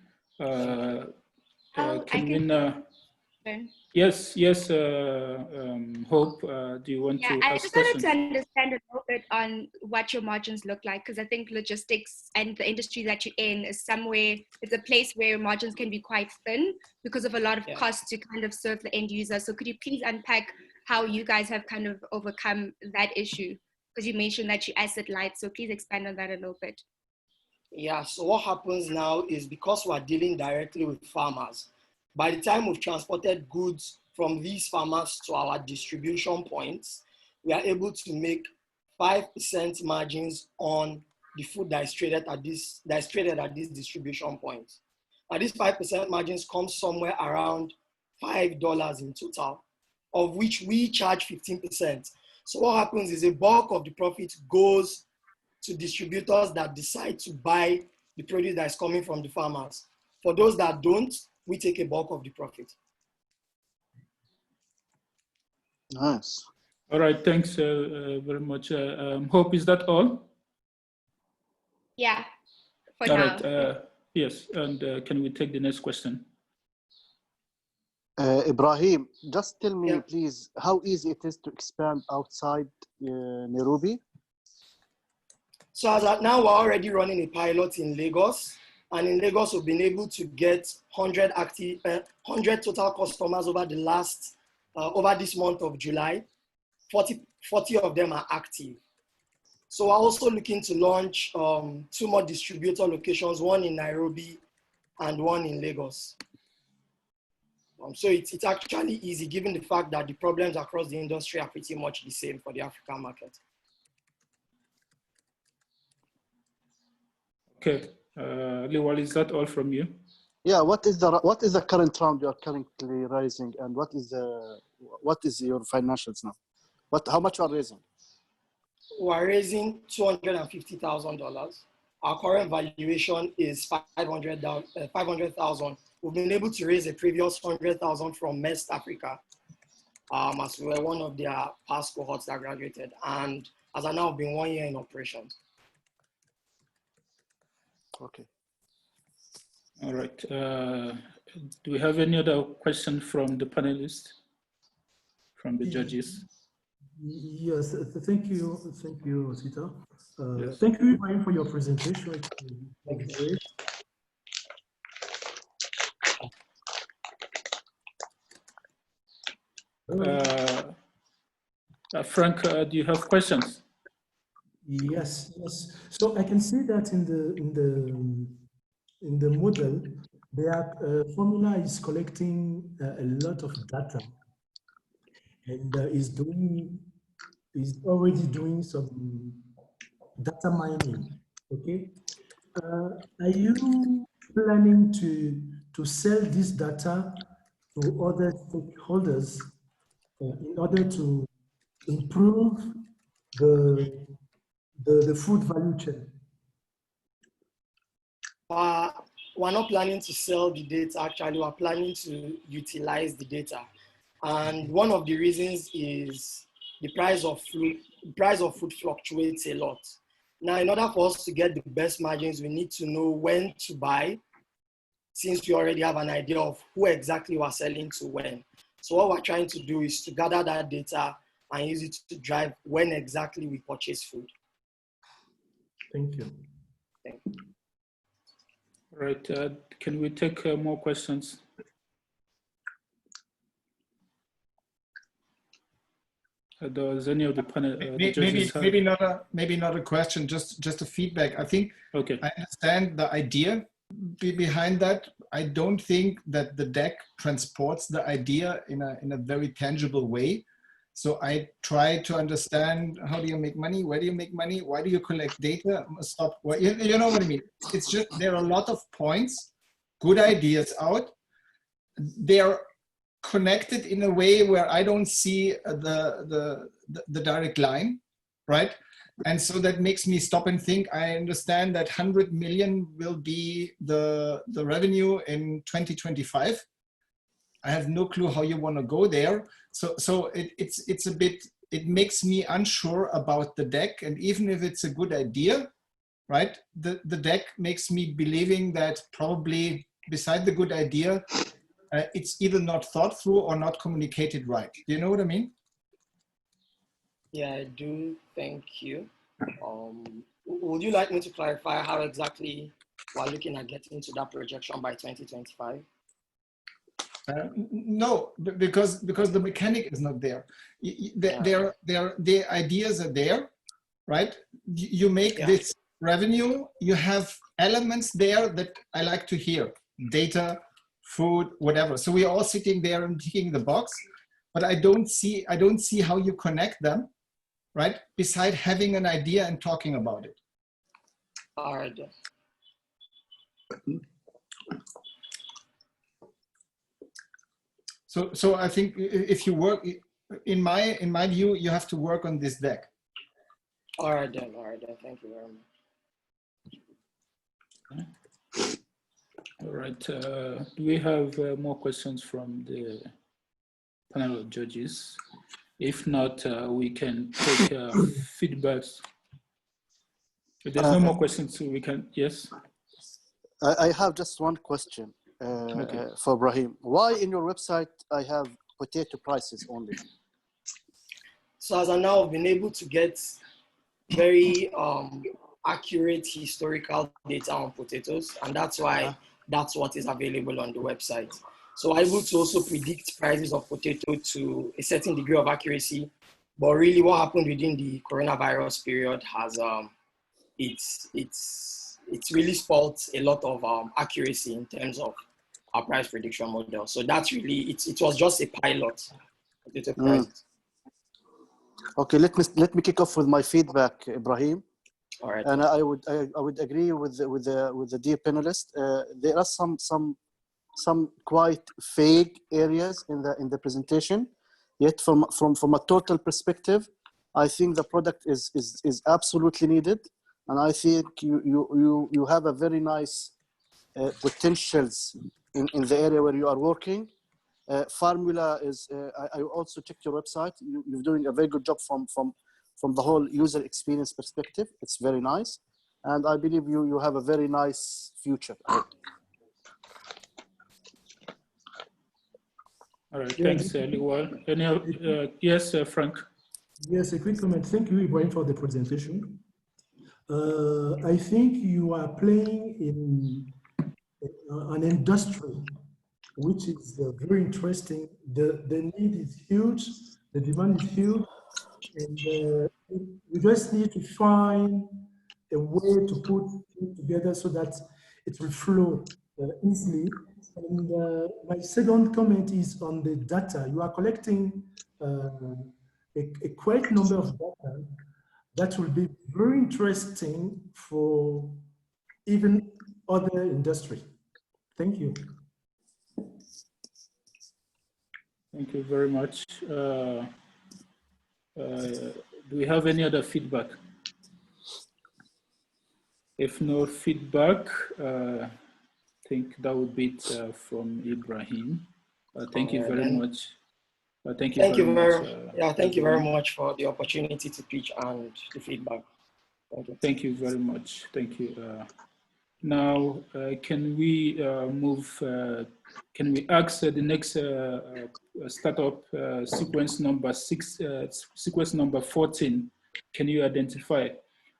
Yes, Hope, do you want to I ask just wanted questions? to understand a little bit on what your margins look like, because I think logistics and the industry that you're in is somewhere, it's a place where margins can be quite thin because of a lot of costs to kind of serve the end user. So could you please unpack how you guys have kind of overcome that issue? Because you mentioned that you asset light, so please expand on that a little bit. Yeah, so what happens now is because we're dealing directly with farmers, by the time we've transported goods from these farmers to our distribution points, we are able to make 5% margins on the food that is traded at this distribution points. Now, these 5% margins come somewhere around $5 in total, of which we charge 15%. So what happens is a bulk of the profit goes to distributors that decide to buy the produce that is coming from the farmers. For those that don't, we take a bulk of the profit. Nice. All right, thanks very much. Hope, is that all? Yeah, for all now. Right, yes, and can we take the next question? Ibrahim, just tell me, please, how easy it is to expand outside Nairobi? So as of now, we're already running a pilot in Lagos. And in Lagos, we've been able to get 100 total customers over the last, over this month of July. 40 of them are active. So we're also looking to launch 2 more distributor locations, one in Nairobi and one in Lagos. So it's actually easy given the fact that the problems across the industry are pretty much the same for the African market. Okay. Liwal, is that all from you? Yeah. What is the current round you are currently raising, and what is your financials now? How much you are raising? We're raising $250,000. Our current valuation is $500,000. We've been able to raise a previous $100,000 from West Africa, as we were one of their past cohorts that graduated, and as I now been 1 year in operations. Okay. All right. Do we have any other question from the panelists, from the judges? Yes, thank you, Sita. Yes. Thank you, Ibrahim, for your presentation. It was great. Frank, do you have questions? Yes. So I can see that in the model, their formula is collecting a lot of data, and is already doing some data mining. Okay, are you planning to sell this data to other stakeholders in order to improve the food value chain? We're not planning to sell the data. Actually, we're planning to utilize the data. And one of the reasons is the price of food fluctuates a lot. Now, in order for us to get the best margins, we need to know when to buy, since we already have an idea of who exactly we're selling to when. So what we're trying to do is to gather that data and use it to drive when exactly we purchase food. Thank you. Thank you. All right, can we take more questions? Does any of the panel maybe not a question, just a feedback. I think okay. I understand the idea behind that. I don't think that the deck transports the idea in a very tangible way. So I try to understand, how do you make money? Where do you make money? Why do you collect data? Stop. Well, you know what I mean? It's just, there are a lot of points, good ideas out. They're connected in a way where I don't see the direct line, right? And so that makes me stop and think. I understand that 100 million will be the revenue in 2025. I have no clue how you want to go there. So it's a bit, it makes me unsure about the deck. And even if it's a good idea, right? The deck makes me believing that probably beside the good idea, it's either not thought through or not communicated right. Do you know what I mean? Yeah, I do. Thank you. Would you like me to clarify how exactly we're looking at getting to that projection by 2025? No, because the mechanic is not there. The ideas are there, right? You make this revenue, you have elements there that I like to hear. Data, food, whatever. So we're all sitting there and ticking the box, but I don't see how you connect them, right? Beside having an idea and talking about it. All right. So I think if you work, in my view, you have to work on this deck. All right then. Thank you very much. All right. Do we have more questions from the panel of judges? If not, we can take feedbacks. If there's no more questions, we can, yes? I have just one question for Brahim. Why in your website I have potato prices only? So as I now have been able to get very accurate historical data on potatoes, and that's why that's what is available on the website. So I'm able to also predict prices of potato to a certain degree of accuracy, but really what happened within the coronavirus period has it's really spoiled a lot of accuracy in terms of our price prediction model. So that's really, it was just a pilot. Potato prices. Okay, let me kick off with my feedback, Ibrahim. All right. And I would agree with the dear panelist. There are some quite vague areas in the presentation. Yet from a total perspective, I think the product is absolutely needed, and I think you have a very nice potentials in the area where you are working. Formula is. I also checked your website. You're doing a very good job from the whole user experience perspective. It's very nice, and I believe you have a very nice future. All right, thanks, Liwa. Yes, Frank. Yes, a quick comment. Thank you, Ibrahim, for the presentation. I think you are playing in an industry which is very interesting. The need is huge, the demand is huge, and we just need to find a way to put it together so that it will flow easily. And my second comment is on the data. You are collecting a quite number of data that will be very interesting for even other industry. Thank you. Thank you very much. Do we have any other feedback? If no feedback, I think that would be it from Ibrahim. Thank you very much. Thank you very much. Thank you very much for the opportunity to pitch and the feedback. Thank you. Thank you very much. Thank you. Now, can we move? Can we ask the next startup sequence number 6, sequence number 14? Can you identify?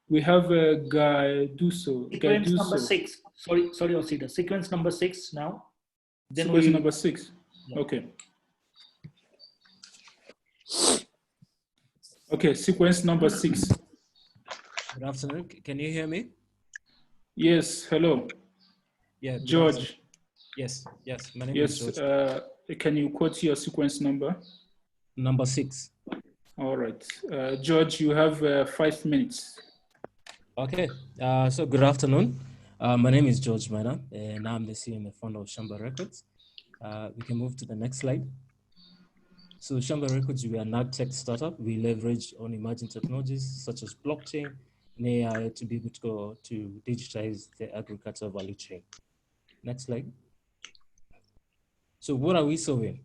We have Guy Dusso. Sequence number 6. Sorry, Osita. Sequence number 6 now. Then sequence number 6. Yeah. Okay. Okay, sequence number 6. Good afternoon. Can you hear me? Yes. Hello. Yeah. George. Yes. My name is George. Can you quote your sequence number? Number 6. All right. George, you have 5 minutes. Okay. So good afternoon. My name is George Maina, and I'm the CEO and the founder of Shamba Records. We can move to the next slide. So Shamba Records, we are an ag tech startup. We leverage on emerging technologies such as blockchain and AI to be able to digitize the agricultural value chain. Next slide. So what are we solving?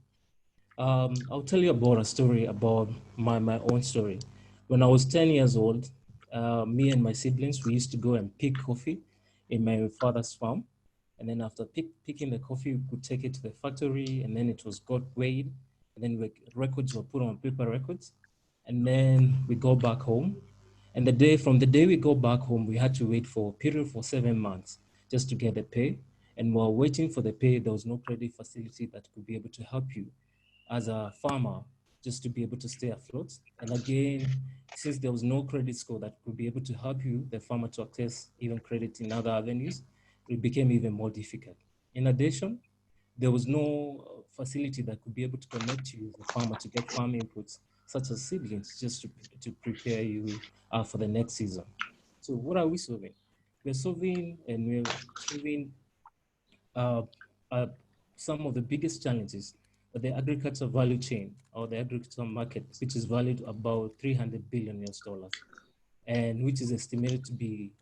I'll tell you about a story about my own story. When I was 10 years old, me and my siblings, we used to go and pick coffee in my father's farm. And then after picking the coffee, we could take it to the factory, and then it was got weighed, and then records were put on paper records. And then we go back home. And from the day we go back home, we had to wait for a period for 7 months just to get the pay. And while waiting for the pay, there was no credit facility that could be able to help you as a farmer just to be able to stay afloat. And again, since there was no credit score that could be able to help you, the farmer, to access even credit in other avenues, it became even more difficult. In addition, there was no facility that could be able to connect you, the farmer, to get farm inputs, such as seedlings, just to prepare you for the next season. So what are we solving? We're solving some of the biggest challenges of the agricultural value chain, or the agricultural market, which is valued about $300 billion US, and which is estimated to be,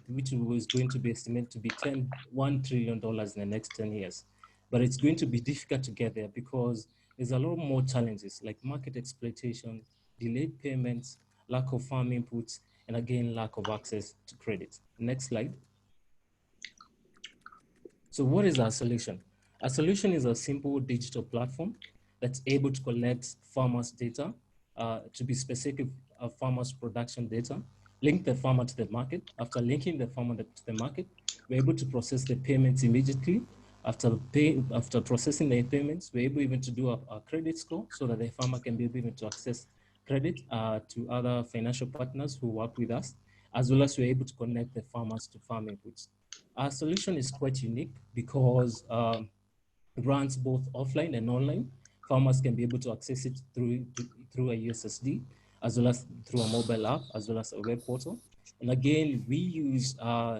which was going to be estimated to be $1 trillion in the next 10 years. But it's going to be difficult to get there because there's a lot more challenges like market exploitation, delayed payments, lack of farm inputs, and again, lack of access to credit. Next slide. So what is our solution? Our solution is a simple digital platform that's able to collect farmers' data, to be specific, farmers' production data, link the farmer to the market. After linking the farmer to the market, we're able to process the payments immediately. After processing the payments, we're able even to do a credit score so that the farmer can be able to access credit to other financial partners who work with us, as well as we're able to connect the farmers to farm inputs. Our solution is quite unique because it runs both offline and online. Farmers can be able to access it through a USSD, as well as through a mobile app, as well as a web portal. And again, we use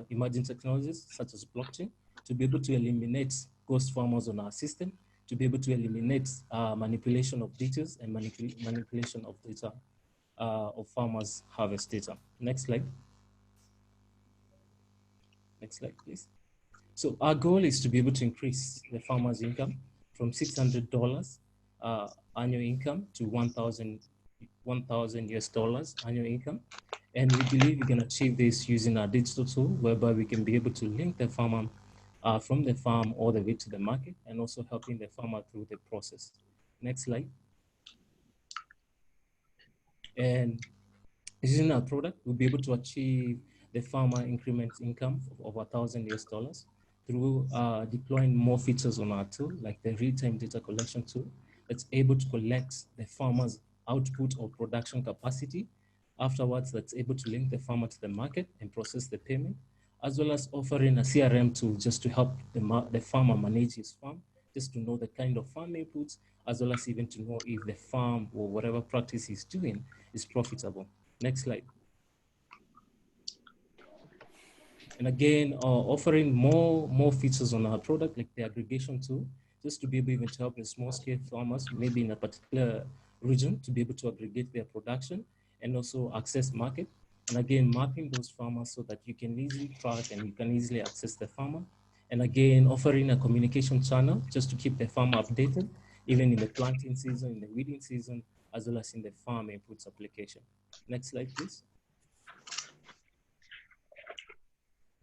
emerging technologies such as blockchain to be able to eliminate ghost farmers on our system, to be able to eliminate manipulation of details and manipulation of data of farmers' harvest data. Next slide. Next slide, please. So our goal is to be able to increase the farmer's income from $600 annual income to $1,000 US annual income. And we believe we can achieve this using our digital tool, whereby we can be able to link the farmer from the farm all the way to the market, and also helping the farmer through the process. Next slide. And using our product, we'll be able to achieve the farmer increment income of over $1,000 through deploying more features on our tool, like the real-time data collection tool that's able to collect the farmer's output or production capacity. Afterwards, that's able to link the farmer to the market and process the payment, as well as offering a CRM tool just to help the farmer manage his farm, just to know the kind of farm inputs, as well as even to know if the farm or whatever practice he's doing is profitable. Next slide. And again, offering more features on our product, like the aggregation tool, just to be able even to help the small scale farmers, maybe in a particular region, to be able to aggregate their production and also access market. And again, mapping those farmers so that you can easily track and you can easily access the farmer. And again, offering a communication channel just to keep the farmer updated, even in the planting season, in the weeding season, as well as in the farm inputs application. Next slide, please.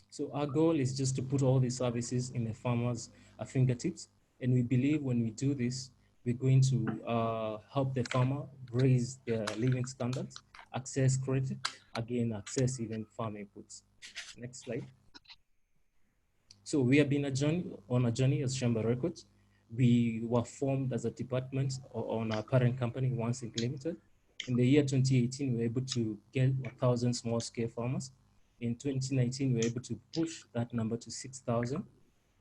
So our goal is just to put all these services in the farmer's fingertips. And we believe when we do this, we're going to help the farmer raise their living standards, access credit, again, access even farm inputs. Next slide. So we have been on a journey as Chamber Records. We were formed as a department on our parent company, Once Implemented. In the year 2018, we were able to get 1,000 small scale farmers. In 2019, we were able to push that number to 6,000.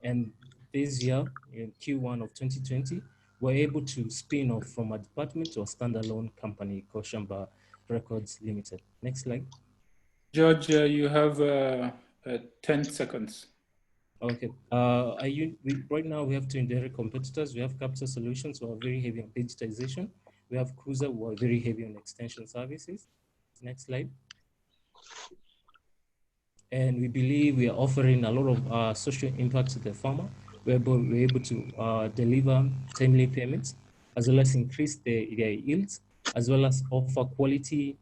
And this year, in Q1 of 2020, we're able to spin off from a department to a standalone company called Chamber Records Limited. Next slide. George, you have 10 seconds. Okay. Right now, we have two indirect competitors. We have Capital Solutions, who are very heavy on digitization. We have Cruiser, who are very heavy on extension services. Next slide. And we believe we are offering a lot of social impact to the farmer. We're able to deliver timely payments, as well as increase their yields, as well as offer quality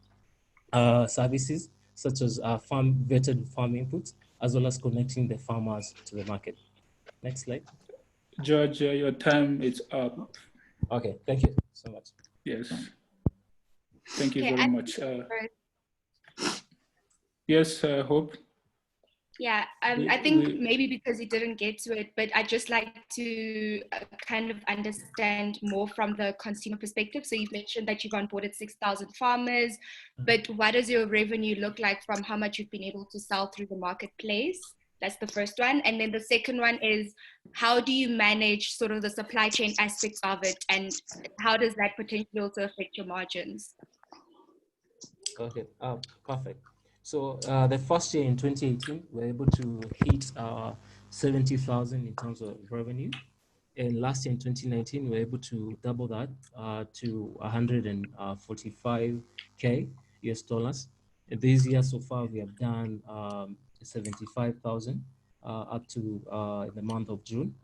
services, such as vetted farm inputs, as well as connecting the farmers to the market. Next slide. George, your time is up. Okay, thank you so much. Yes. Thank you very much. Yes, Hope. Yeah, I think maybe because you didn't get to it, but I'd just like to kind of understand more from the consumer perspective. So you've mentioned that you've onboarded 6,000 farmers, but what does your revenue look like from how much you've been able to sell through the marketplace? That's the first one. And then the second one is, how do you manage sort of the supply chain aspects of it, and how does that potentially also affect your margins? Okay, perfect. So the first year in 2018, we were able to hit 70,000 in terms of revenue. And last year in 2019, we were able to double that to 145K US dollars. And this year so far, we have done 75,000 up to the month of June.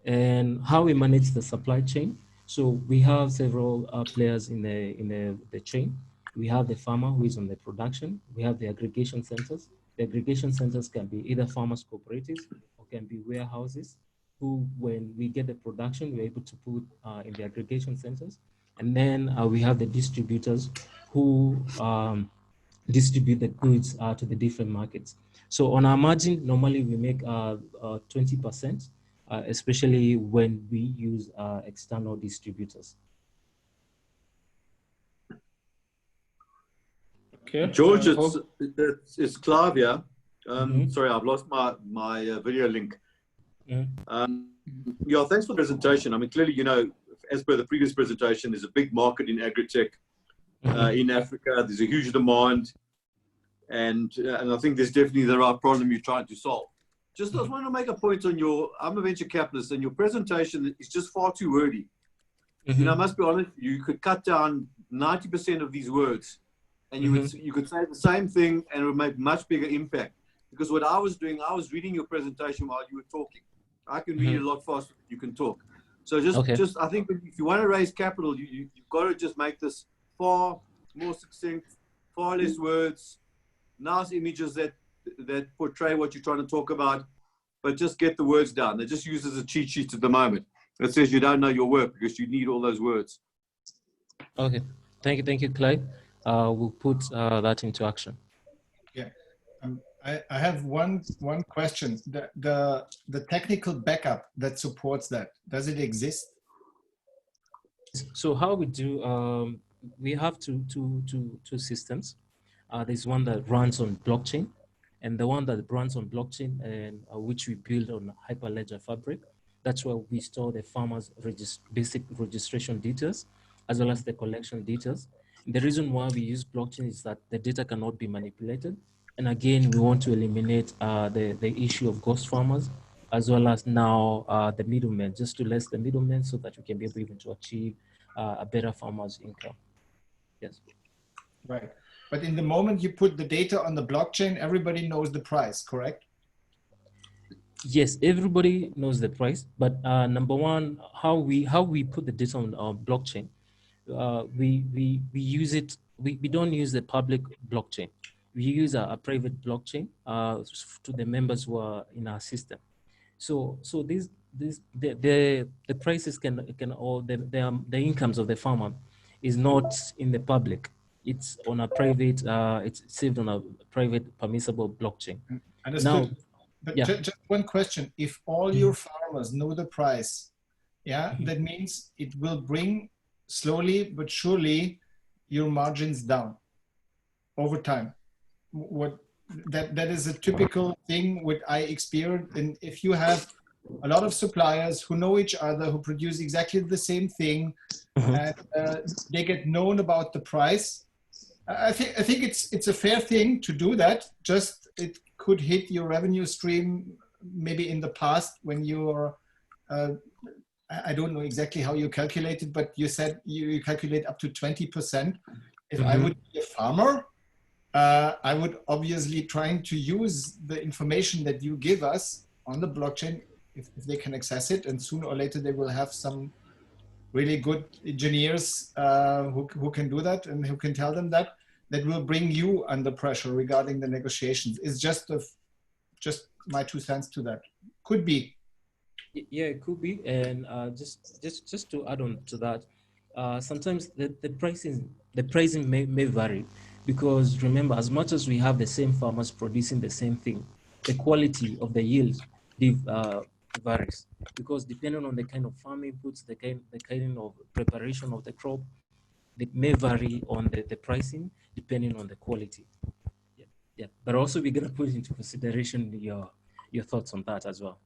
And how we manage the supply chain. So we have several players in the chain. We have the farmer who is on the production. We have the aggregation centers. The aggregation centers can be either farmers cooperatives or can be warehouses who, when we get the production, we're able to put in the aggregation centers. And then we have the distributors who distribute the goods to the different markets. So on our margin, normally we make 20%, especially when we use external distributors. Okay. George, it's Clive here. Sorry, I've lost my video link. Yeah, thanks for the presentation. I mean, clearly, you know, as per the previous presentation, there's a big market in agri-tech in Africa. There's a huge demand, and I think there's definitely the right problem you're trying to solve. Just I want to make a point on I'm a venture capitalist, and your presentation is just far too wordy. You know, I must be honest, you could cut down 90% of these words, and you could say the same thing and it would make much bigger impact. Because what I was doing, I was reading your presentation while you were talking. I can read it a lot faster than you can talk. So just I think if you want to raise capital, you've got to just make this far more succinct, far less words, nice images that portray what you're trying to talk about, but just get the words down. They're just used as a cheat sheet at the moment. It says you don't know your work because you need all those words. Okay, thank you, Clyde. we'll put that into action. Yeah, I have one question. The technical backup that supports that, does it exist? So how we do, we have two systems. There's one that runs on blockchain, and the one that runs on blockchain, and which we build on Hyperledger Fabric. That's where we store the farmers' basic registration details, as well as the collection details. And the reason why we use blockchain is that the data cannot be manipulated. And again, we want to eliminate the issue of ghost farmers, as well as now the middlemen, just to less the middlemen so that we can be able even to achieve a better farmer's income. Yes. Right. But in the moment you put the data on the blockchain, everybody knows the price, correct? Yes, everybody knows the price. But number one, how we put the data on our blockchain, we use it. We don't use the public blockchain. We use a private blockchain to the members who are in our system. So the prices or the incomes of the farmer is not in the public. It's on a private. It's saved on a private permissible blockchain. Understood. Now, but yeah. just one question: if all your farmers know the price, yeah, that means it will bring slowly but surely your margins down over time. That is a typical thing what I experienced. And if you have a lot of suppliers who know each other, who produce exactly the same thing, and they get known about the price, I think it's a fair thing to do that. Just it could hit your revenue stream maybe in the past when you're I don't know exactly how you calculate it, but you said you calculate up to 20%. If I would be a farmer, I would obviously trying to use the information that you give us on the blockchain if they can access it, and sooner or later they will have some really good engineers who can do that and who can tell them that will bring you under pressure regarding the negotiations. It's just my 2 cents to that. Could be. Yeah, it could be. And just to add on to that, sometimes the pricing may vary, because remember, as much as we have the same farmers producing the same thing, the quality of the yield varies, because depending on the kind of farm inputs, the kind of preparation of the crop, it may vary on the pricing depending on the quality. Yeah. But also we're gonna put into consideration your thoughts on that as well.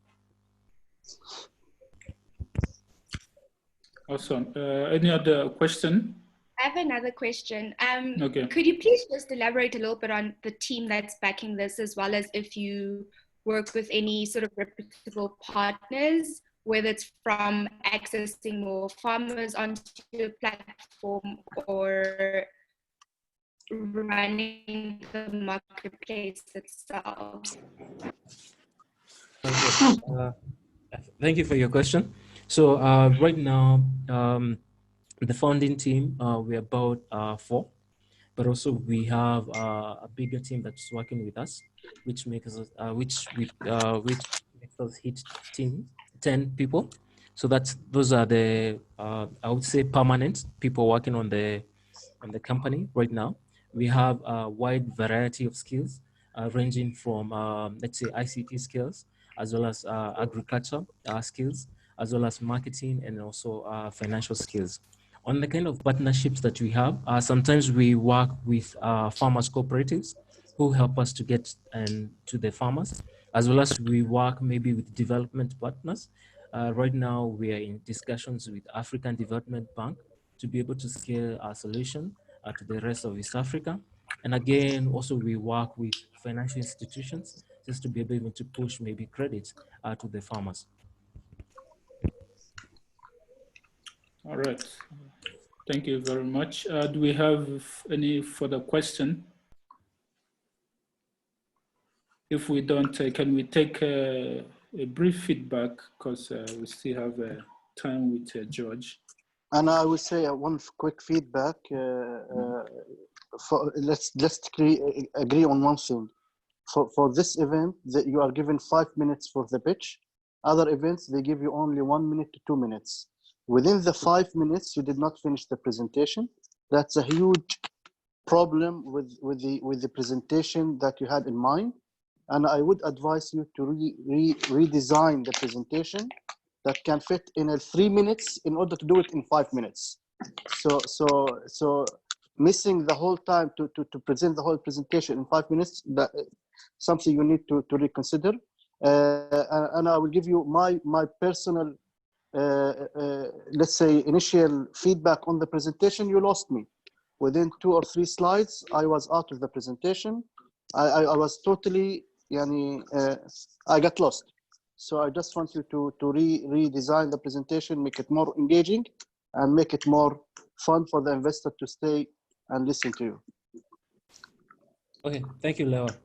Awesome. Any other question? I have another question. Okay. Could you please just elaborate a little bit on the team that's backing this, as well as if you work with any sort of reputable partners, whether it's from accessing more farmers onto your platform or running the marketplace itself? Thank you for your question. So right now, the founding team, we're about 4, but also we have a bigger team that's working with us, which makes us hit 10 people. So those are the I would say permanent people working on the company right now. We have a wide variety of skills, ranging from let's say ICT skills, as well as agriculture skills, as well as marketing, and also financial skills. On the kind of partnerships that we have, sometimes we work with farmers cooperatives who help us to get to the farmers, as well as we work maybe with development partners. Right now, we are in discussions with African Development Bank to be able to scale our solution to the rest of East Africa. And again, also we work with financial institutions just to be able to push maybe credits to the farmers. All right. Thank you very much. Do we have any further question? If we don't, can we take a brief feedback, because we still have time with George. And I will say one quick feedback. Let's agree on one thing. For this event, you are given 5 minutes for the pitch. Other events, they give you only 1 minute to 2 minutes. Within the 5 minutes, you did not finish the presentation. That's a huge problem with the presentation that you had in mind, and I would advise you to redesign the presentation that can fit in 3 minutes in order to do it in 5 minutes. So missing the whole time to present the whole presentation in 5 minutes, that something you need to reconsider. And I will give you my personal, let's say, initial feedback on the presentation. You lost me. Within 2 or 3 slides, I was out of the presentation. I was totally, I got lost. So I just want you to redesign the presentation, make it more engaging, and make it more fun for the investor to stay and listen to you. Okay, thank you, Lewa.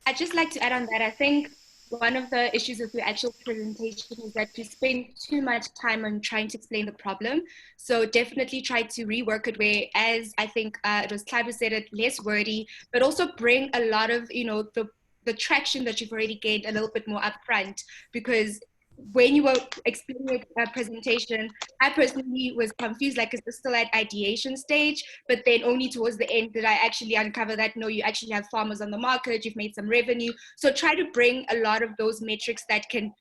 I'd just like to add on that. I think one of the issues with your actual presentation is that you spend too much time on trying to explain the problem. So definitely try to rework it where, as I think it was Clive who said it, less wordy, but also bring a lot of, the traction that you've already gained a little bit more upfront, because when you were explaining your presentation, I personally was confused, like, is this still at ideation stage? But then only towards the end did I actually uncover that, no, you actually have farmers on the market, you've made some revenue. So try to bring a lot of those metrics that can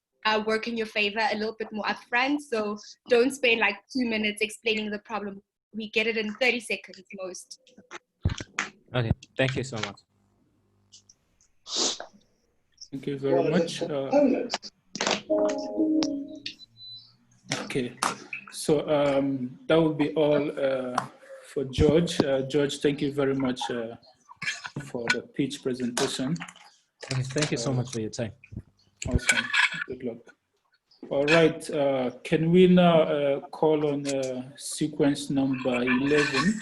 work in your favor a little bit more upfront. So don't spend like 2 minutes explaining the problem. We get it in 30 seconds most. Okay, thank you so much. Thank you very much. Okay, so that will be all for George. George, thank you very much for the pitch presentation. Okay, thank you so much for your time. Awesome, good luck. All right, can we now call on sequence number 11?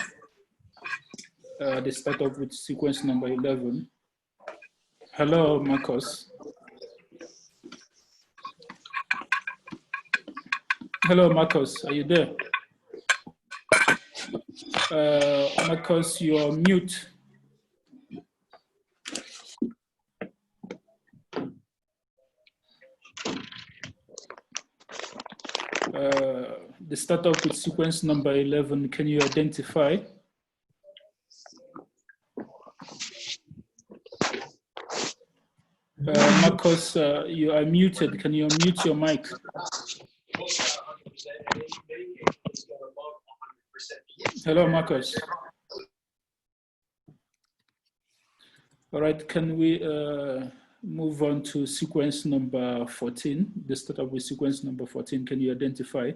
They start off with sequence number 11. Hello, Marcos. Hello, Marcos, are you there? Marcos, you are mute. The start off with sequence number 11, can you identify? Marcos, you are muted. Can you unmute your mic? Hello, Marcos. All right, can we move on to sequence number 14? The start up with sequence number 14. Can you identify?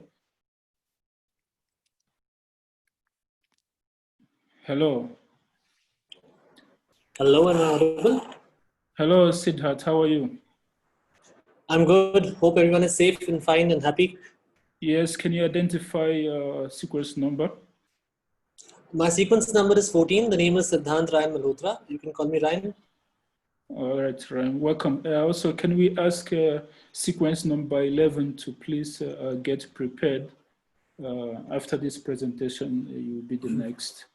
Hello. Hello, am I audible? Hello, Siddharth. How are you? I'm good. Hope everyone is safe and fine and happy. Yes, can you identify your sequence number? My sequence number is 14. The name is Siddhant Ryan Malhotra. You can call me Ryan. All right, Ryan, welcome. Also, can we ask sequence number 11 to please get prepared? After this presentation, you'll be the next.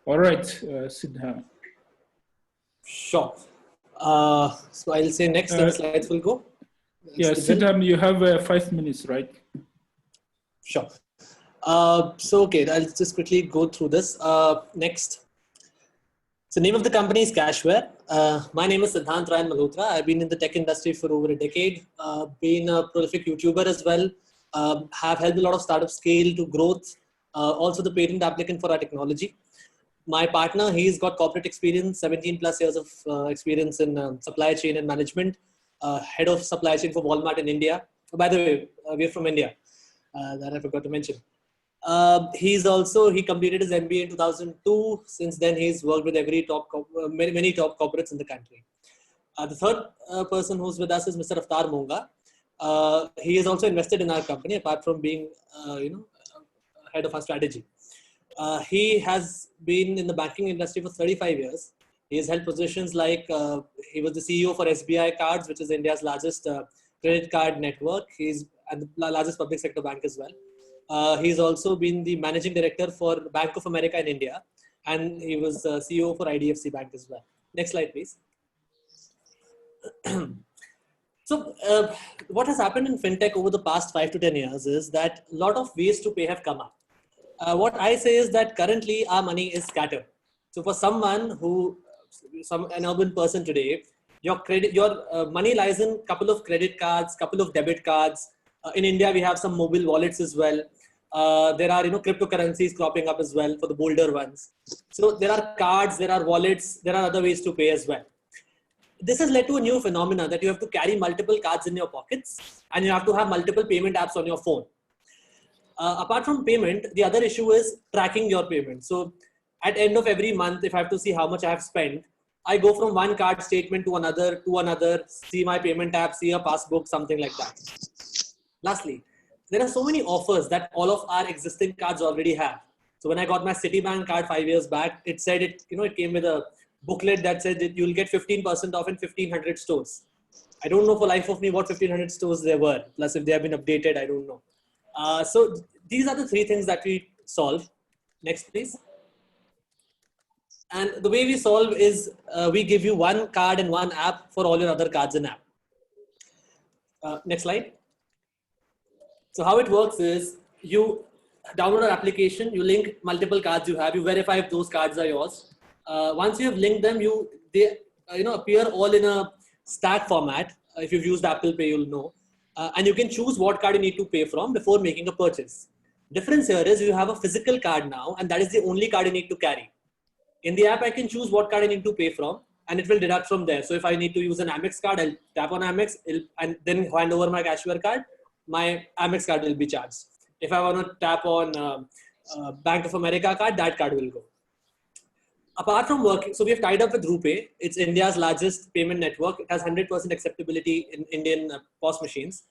All right, Siddharth. Sure. So I'll say next, then slides will go. Yeah, Siddharth, you have 5 minutes, right? Sure. So, okay, I'll just quickly go through this. Next. So, name of the company is Cashware. My name is Siddhant Ryan Malhotra. I've been in the tech industry for over a decade. Been a prolific YouTuber as well. Have helped a lot of startups scale to growth. Also the patent applicant for our technology. My partner, he's got corporate experience, 17 plus years of experience in supply chain and management. Head of supply chain for Walmart in India. Oh, by the way, we're from India. That I forgot to mention. He completed his MBA in 2002. Since then, he's worked with many top corporates in the country. The third person who's with us is Mr. Avtar Monga. He is also invested in our company, apart from being, head of our strategy. He has been in the banking industry for 35 years. He has held positions like he was the CEO for SBI Cards, which is India's largest credit card network. He's at the largest public sector bank as well. He's also been the managing director for Bank of America in India, and he was CEO for IDFC Bank as well. Next slide, please. So what has happened in FinTech over the past 5 to 10 years is that a lot of ways to pay have come up. What I say is that currently our money is scattered. So for someone who, an urban person today, your money lies in couple of credit cards, couple of debit cards. In India, we have some mobile wallets as well. There are cryptocurrencies cropping up as well for the bolder ones. So there are cards, there are wallets, there are other ways to pay as well. This has led to a new phenomena that you have to carry multiple cards in your pockets and you have to have multiple payment apps on your phone. Apart from payment, the other issue is tracking your payment. So at end of every month, if I have to see how much I have spent, I go from one card statement to another, see my payment app, see a passbook, something like that. Lastly, there are so many offers that all of our existing cards already have. So when I got my Citibank card 5 years back, it said it came with a booklet that said that you'll get 15% off in 1500 stores. I don't know for life of me what 1500 stores there were. Plus, if they have been updated, I don't know. So these are the three things that we solve. Next, please. And the way we solve is we give you one card and one app for all your other cards and app. Next slide. So how it works is you download our application, you link multiple cards you have, you verify if those cards are yours. Once you have linked them, they appear all in a stack format. If you've used Apple Pay, you'll know. And you can choose what card you need to pay from before making a purchase. Difference here is you have a physical card now, and that is the only card you need to carry. In the app, I can choose what card I need to pay from, and it will deduct from there. So if I need to use an Amex card, I'll tap on Amex and then hand over my cashier card. My Amex card will be charged. If I want to tap on Bank of America card, that card will go. Apart from working, so we have tied up with RuPay. It's India's largest payment network. It has 100% acceptability in Indian POS machines.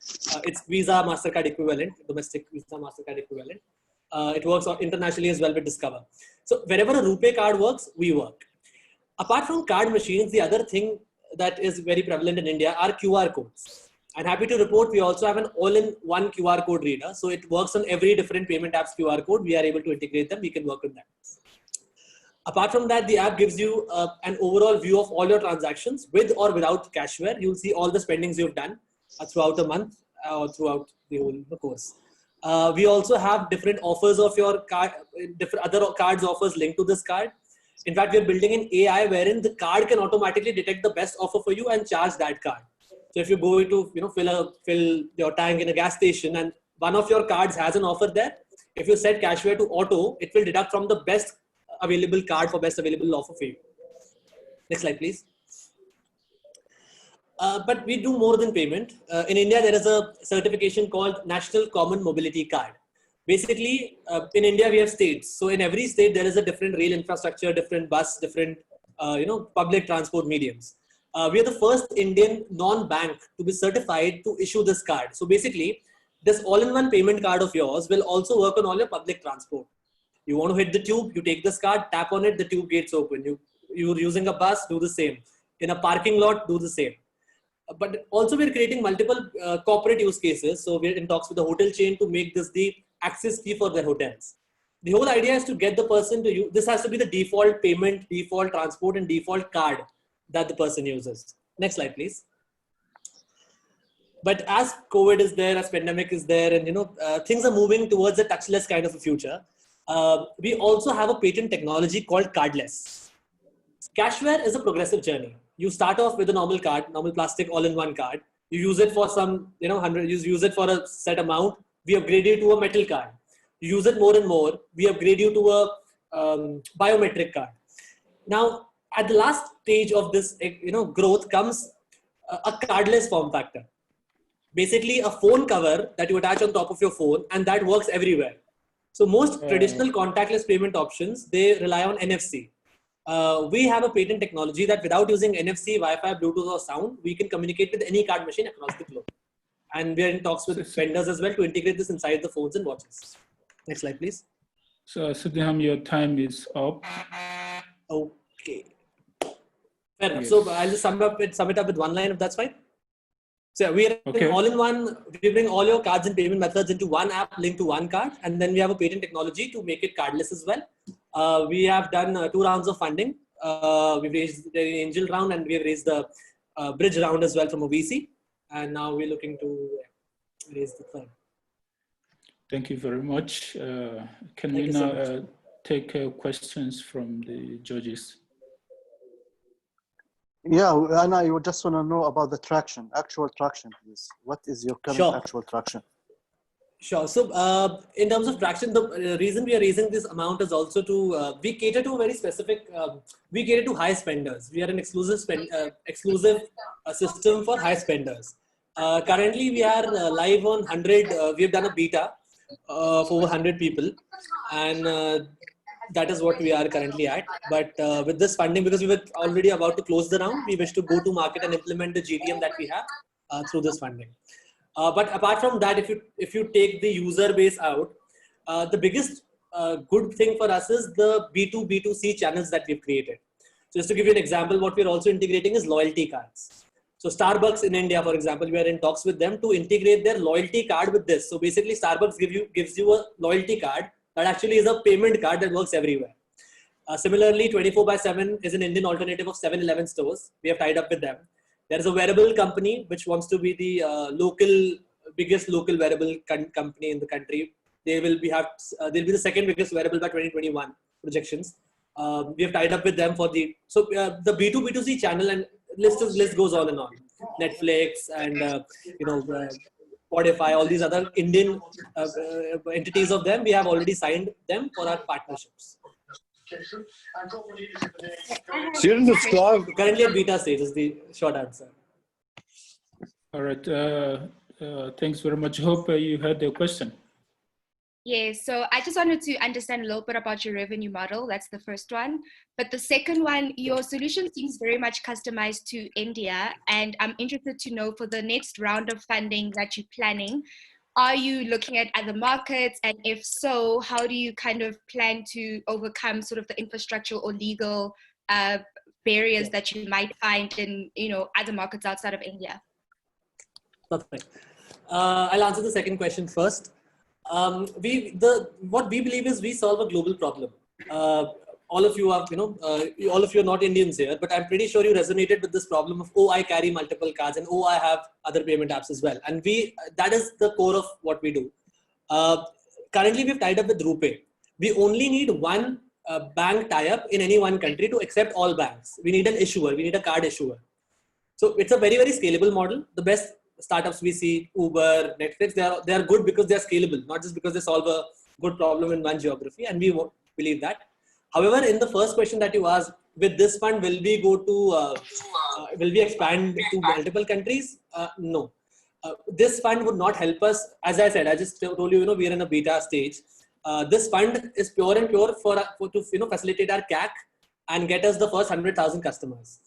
It's Visa, MasterCard equivalent, domestic Visa, MasterCard equivalent. It works internationally as well with Discover. So wherever a RuPay card works, we work. Apart from card machines, the other thing that is very prevalent in India are QR codes. I'm happy to report we also have an all-in-one QR code reader. So it works on every different payment app's QR code. We are able to integrate them. We can work with that. Apart from that, the app gives you an overall view of all your transactions with or without cashware. You'll see all the spendings you've done throughout a month or throughout the whole course. We also have different offers of your card, different other cards offers linked to this card. In fact, we're building an AI wherein the card can automatically detect the best offer for you and charge that card. So if you go to fill your tank in a gas station and one of your cards has an offer there, if you set cashware to auto, it will deduct from the best available card for best available offer for you. Next slide, please. But we do more than payment. In India, there is a certification called National Common Mobility Card. Basically, in India, we have states. So in every state, there is a different rail infrastructure, different bus, different public transport mediums. We are the first Indian non-bank to be certified to issue this card. So basically, this all-in-one payment card of yours will also work on all your public transport. You want to hit the tube, you take this card, tap on it, the tube gates open. You're using a bus, do the same. In a parking lot, do the same. But also we're creating multiple corporate use cases. So we're in talks with the hotel chain to make this the access key for their hotels. The whole idea is to get the person to use, this has to be the default payment, default transport and default card that the person uses. Next slide, please. But as COVID is there, as pandemic is there, and things are moving towards a touchless kind of a future. We also have a patent technology called cardless. Cashware is a progressive journey. You start off with a normal card, normal plastic all-in-one card. You use it for some, you use it for a set amount. We upgrade you to a metal card. You use it more and more. We upgrade you to a biometric card. Now, at the last stage of this, growth comes a cardless form factor. Basically, a phone cover that you attach on top of your phone, and that works everywhere. So most traditional contactless payment options, they rely on NFC. We have a patent technology that without using NFC, Wi-Fi, Bluetooth or sound, we can communicate with any card machine across the globe. And we are in talks with vendors as well to integrate this inside the phones and watches. Next slide, please. So Siddham, your time is up. Okay. Fair enough. So I'll just sum it up with one line if that's fine. So we are all-in-one, we bring all your cards and payment methods into one app linked to one card. And then we have a patent technology to make it cardless as well. We have done 2 rounds of funding. We've raised the angel round and we've raised the bridge round as well from a VC. And now we're looking to raise the third. Thank you very much. Can we now take questions from the judges. Yeah, and I would just want to know about the traction, actual traction, please. What is your current actual traction? Sure. So in terms of traction, the reason we are raising this amount is also to, we cater to a very specific, we cater to high spenders. We are an exclusive system for high spenders. Currently, we are live on 100, we have done a beta for over 100 people. And that is what we are currently at. But with this funding, because we were already about to close the round, we wish to go to market and implement the GTM that we have through this funding. But apart from that, if you take the user base out, the biggest good thing for us is the B2, B2C channels that we've created. Just to give you an example, what we're also integrating is loyalty cards. So Starbucks in India, for example, we are in talks with them to integrate their loyalty card with this. So basically Starbucks gives you a loyalty card that actually is a payment card that works everywhere. Similarly, 24/7 is an Indian alternative of 7-Eleven stores. We have tied up with them. There is a wearable company which wants to be the biggest local wearable company in the country. They'll be the second biggest wearable by 2021 projections. We have tied up with them for the B2, B2C channel, and list goes on and on. Netflix and Spotify, all these other Indian entities of them, we have already signed them for our partnerships. Students of Sclave. Currently at beta stage is the short answer. All right. Thanks very much. Hope you heard the question. Yes, so I just wanted to understand a little bit about your revenue model. That's the first one. But the second one, your solution seems very much customized to India. And I'm interested to know, for the next round of funding that you're planning, are you looking at other markets? And if so, how do you kind of plan to overcome sort of the infrastructural or legal barriers that you might find in other markets outside of India? Perfect. I'll answer the second question first. What we believe is we solve a global problem. All of you are, all of you are not Indians here, but I'm pretty sure you resonated with this problem of, oh, I carry multiple cards, and oh, I have other payment apps as well. And that is the core of what we do. Currently, we've tied up with RuPay. We only need one bank tie-up in any one country to accept all banks. We need an issuer. We need a card issuer. So it's a very, very scalable model. The best startups we see, Uber, Netflix, they are good because they are scalable, not just because they solve a good problem in one geography, and we believe that. However, in the first question that you asked, with this fund, will we expand to multiple countries? No. This fund would not help us. As I said, I just told you, we are in a beta stage. This fund is pure and pure to facilitate our CAC and get us the first 100,000 customers.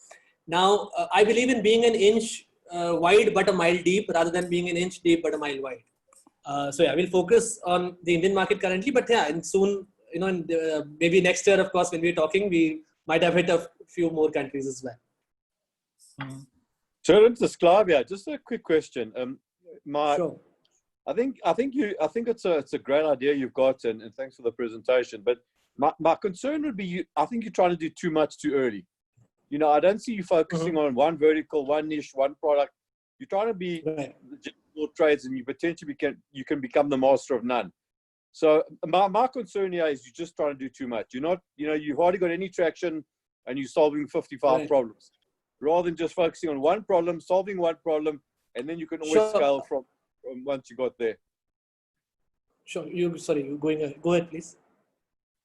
Now, I believe in being an inch wide but a mile deep rather than being an inch deep but a mile wide. So yeah, we'll focus on the Indian market currently, but yeah, and soon, maybe next year, of course, when we're talking, we might have hit a few more countries as well. Turn to Sklavia. Just a quick question. Sure. I think it's a great idea you've got, and thanks for the presentation. But my concern would be, I think you're trying to do too much too early. I don't see you focusing on one vertical, one niche, one product. You're trying to be all trades, and you potentially can become the master of none. So my concern here is you're just trying to do too much. You're not, you've hardly got any traction, and you're solving 55 problems. Rather than just focusing on one problem, solving one problem, and then you can always scale from once you got there. Sure. You're going ahead. Go ahead, please.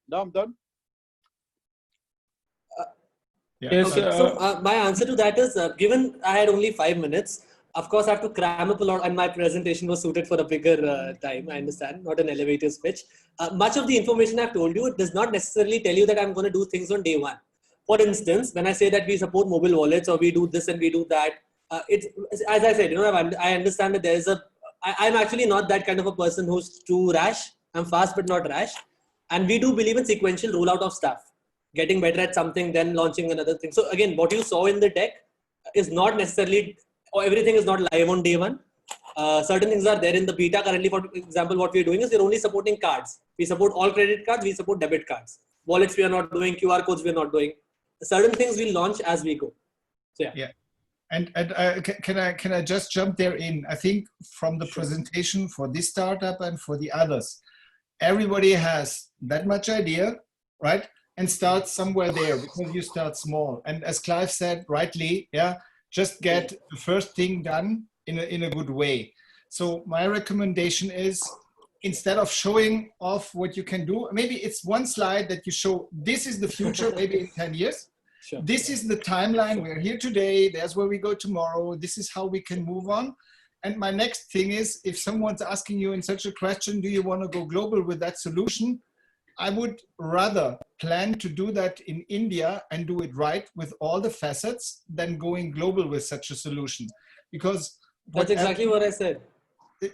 No, I'm done. Yes. So my answer to that is, given I had only 5 minutes, of course I have to cram up a lot, and my presentation was suited for a bigger time. I understand, not an elevator speech. Much of the information I've told you, it does not necessarily tell you that I'm going to do things on day one. For instance, when I say that we support mobile wallets or we do this and we do that, it's, as I said, I understand that I'm actually not that kind of a person who's too rash. I'm fast but not rash. And we do believe in sequential rollout of stuff. Getting better at something, then launching another thing. So again, what you saw in the deck is not necessarily, or everything is not live on day one. Certain things are there in the beta. Currently, for example, what we're doing is we're only supporting cards. We support all credit cards, we support debit cards. Wallets we are not doing, QR codes we are not doing. Certain things we'll launch as we go. So yeah. And can I just jump there in? I think from the presentation for this startup and for the others, everybody has that much idea, right? And start somewhere there because you start small. And as Clive said rightly, yeah, just get the first thing done in a good way. So my recommendation is, instead of showing off what you can do, maybe it's one slide that you show, this is the future, maybe in 10 years. Sure. This is the timeline. We're here today. There's where we go tomorrow. This is how we can move on. And my next thing is, if someone's asking you in such a question, do you want to go global with that solution? I would rather plan to do that in India and do it right with all the facets than going global with such a solution. Because that's exactly what I said.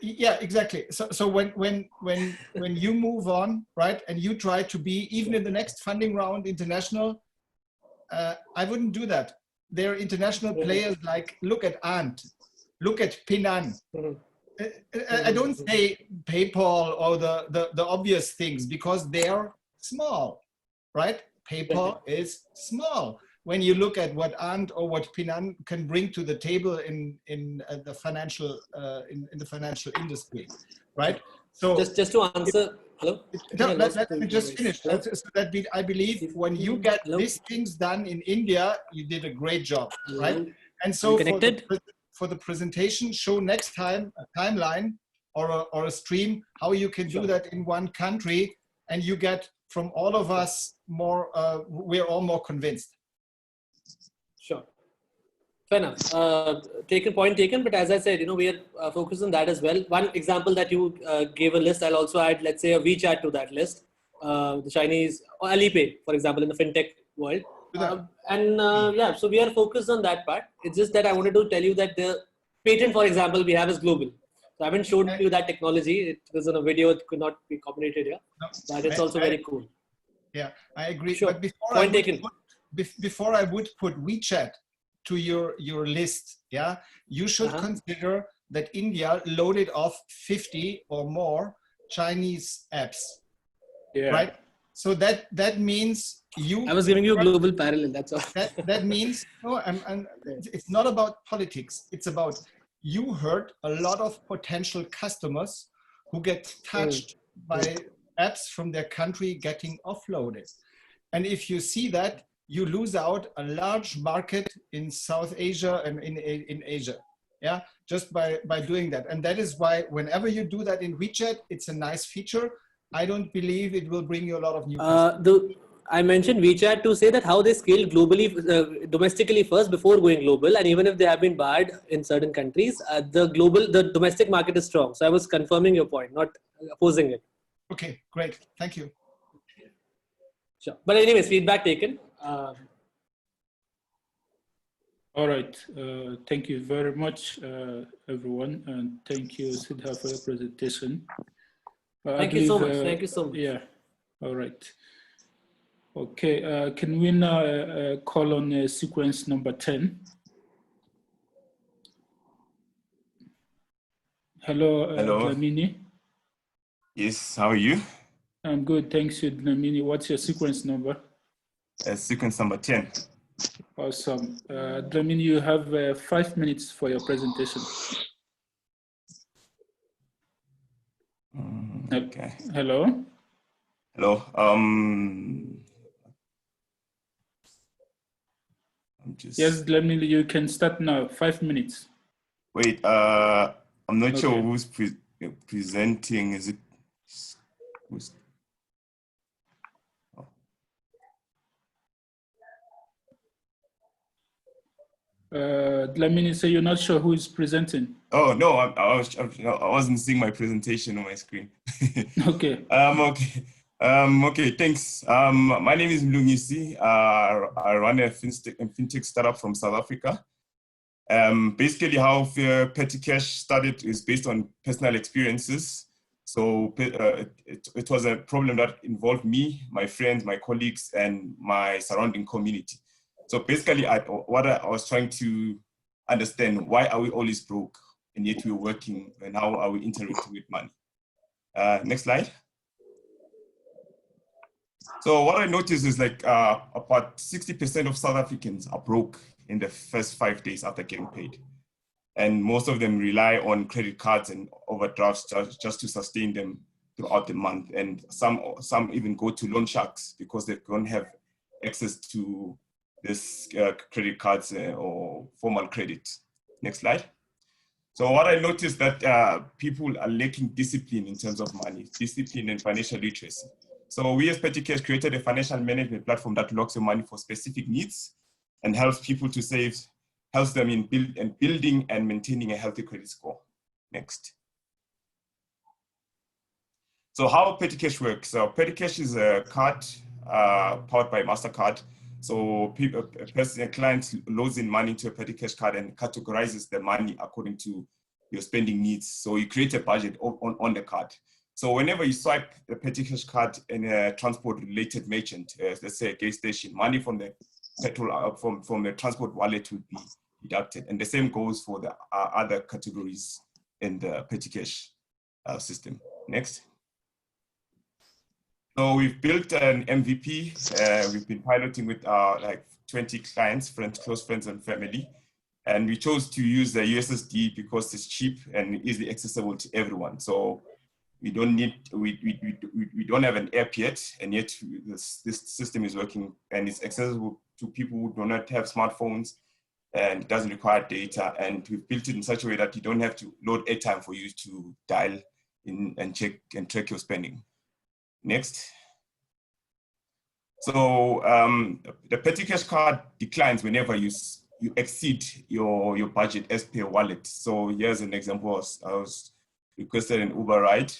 Yeah, exactly. So when you move on, right, and you try to be, even in the next funding round, international, I wouldn't do that. There are international players like, look at Ant, look at Pinan. I don't say PayPal or the obvious things because they're small, right? PayPal is small. When you look at what Ant or what Pinan can bring to the table in the financial industry, right? So just to answer, hello. Let me just finish. So that I believe when you get these things done in India, you did a great job, right? And so for the presentation, show next time a timeline or a stream, how you can do that in one country, and you get from all of us more, we're all more convinced. Sure. Fair enough. Point taken, but as I said, we are focused on that as well. One example that you gave a list, I'll also add, let's say, a WeChat to that list. The Chinese, or Alipay, for example, in the FinTech world. Yeah, so we are focused on that part. It's just that I wanted to tell you that the patent, for example, we have is global. So I haven't shown you that technology. It was on a video. It could not be combinated here. But it's also very cool. Yeah, I agree. Sure. But before I would put WeChat to your list, yeah, you should consider that India loaded off 50 or more Chinese apps, right? So that means I was giving you a global parallel. That's all. That means it's not about politics. It's about, you hurt a lot of potential customers who get touched by apps from their country getting offloaded. And if you see that, you lose out a large market in South Asia and in Asia, yeah, just by doing that. And that is why whenever you do that in WeChat, it's a nice feature. I don't believe it will bring you a lot of new customers. I mentioned WeChat to say that how they scaled globally, domestically first before going global, and even if they have been barred in certain countries, the domestic market is strong. So I was confirming your point, not opposing it. Okay, great, thank you. Sure, but anyways, feedback taken. All right, thank you very much, everyone, and thank you, Siddha, for your presentation. Thank you so much. Thank you so much. Yeah, all right. Okay, can we now call on sequence number 10? Hello, Dlamini. Yes, how are you? I'm good, thanks you, Dlamini. What's your sequence number? Sequence number 10. Awesome. Dlamini, you have 5 minutes for your presentation. Okay. Hello? Hello. Yes, Dlamini, you can start now. 5 minutes. Wait, I'm not sure who's presenting. Is it? Dlamini, so you're not sure who is presenting? Oh no, I wasn't seeing my presentation on my screen. Okay. Okay, thanks. My name is Mlungisi. I run a fintech startup from South Africa. Basically, how Petty Cash started is based on personal experiences. So it was a problem that involved me, my friends, my colleagues, and my surrounding community. So basically, what I was trying to understand, why are we always broke and yet we're working, and how are we interacting with money? Next slide. So what I noticed is like about 60% of South Africans are broke in the first 5 days after getting paid. And most of them rely on credit cards and overdrafts just to sustain them throughout the month. And some even go to loan sharks because they don't have access to this credit cards or formal credit. Next slide. So what I noticed that people are lacking discipline in terms of money, discipline and financial literacy. So we as PettyCash created a financial management platform that locks your money for specific needs and helps people to save, helps them in building and maintaining a healthy credit score. Next. So how PettyCash works? So PettyCash is a card powered by MasterCard. So a client loads in money into a PettyCash card and categorizes the money according to your spending needs. So you create a budget on the card. So whenever you swipe a PettyCash card in a transport-related merchant, let's say a gas station, money from the petrol from the transport wallet would be deducted. And the same goes for the other categories in the PettyCash system. Next. So we've built an MVP. We've been piloting with like 20 clients, friends, close friends and family. And we chose to use the USSD because it's cheap and easily accessible to everyone. So we don't need, we don't have an app yet, and yet this system is working and it's accessible to people who do not have smartphones, and it doesn't require data. And we've built it in such a way that you don't have to load airtime for you to dial in and check and track your spending. Next. So the PettyCash card declines whenever you exceed your budget as per wallet. So here's an example. I was requested an Uber ride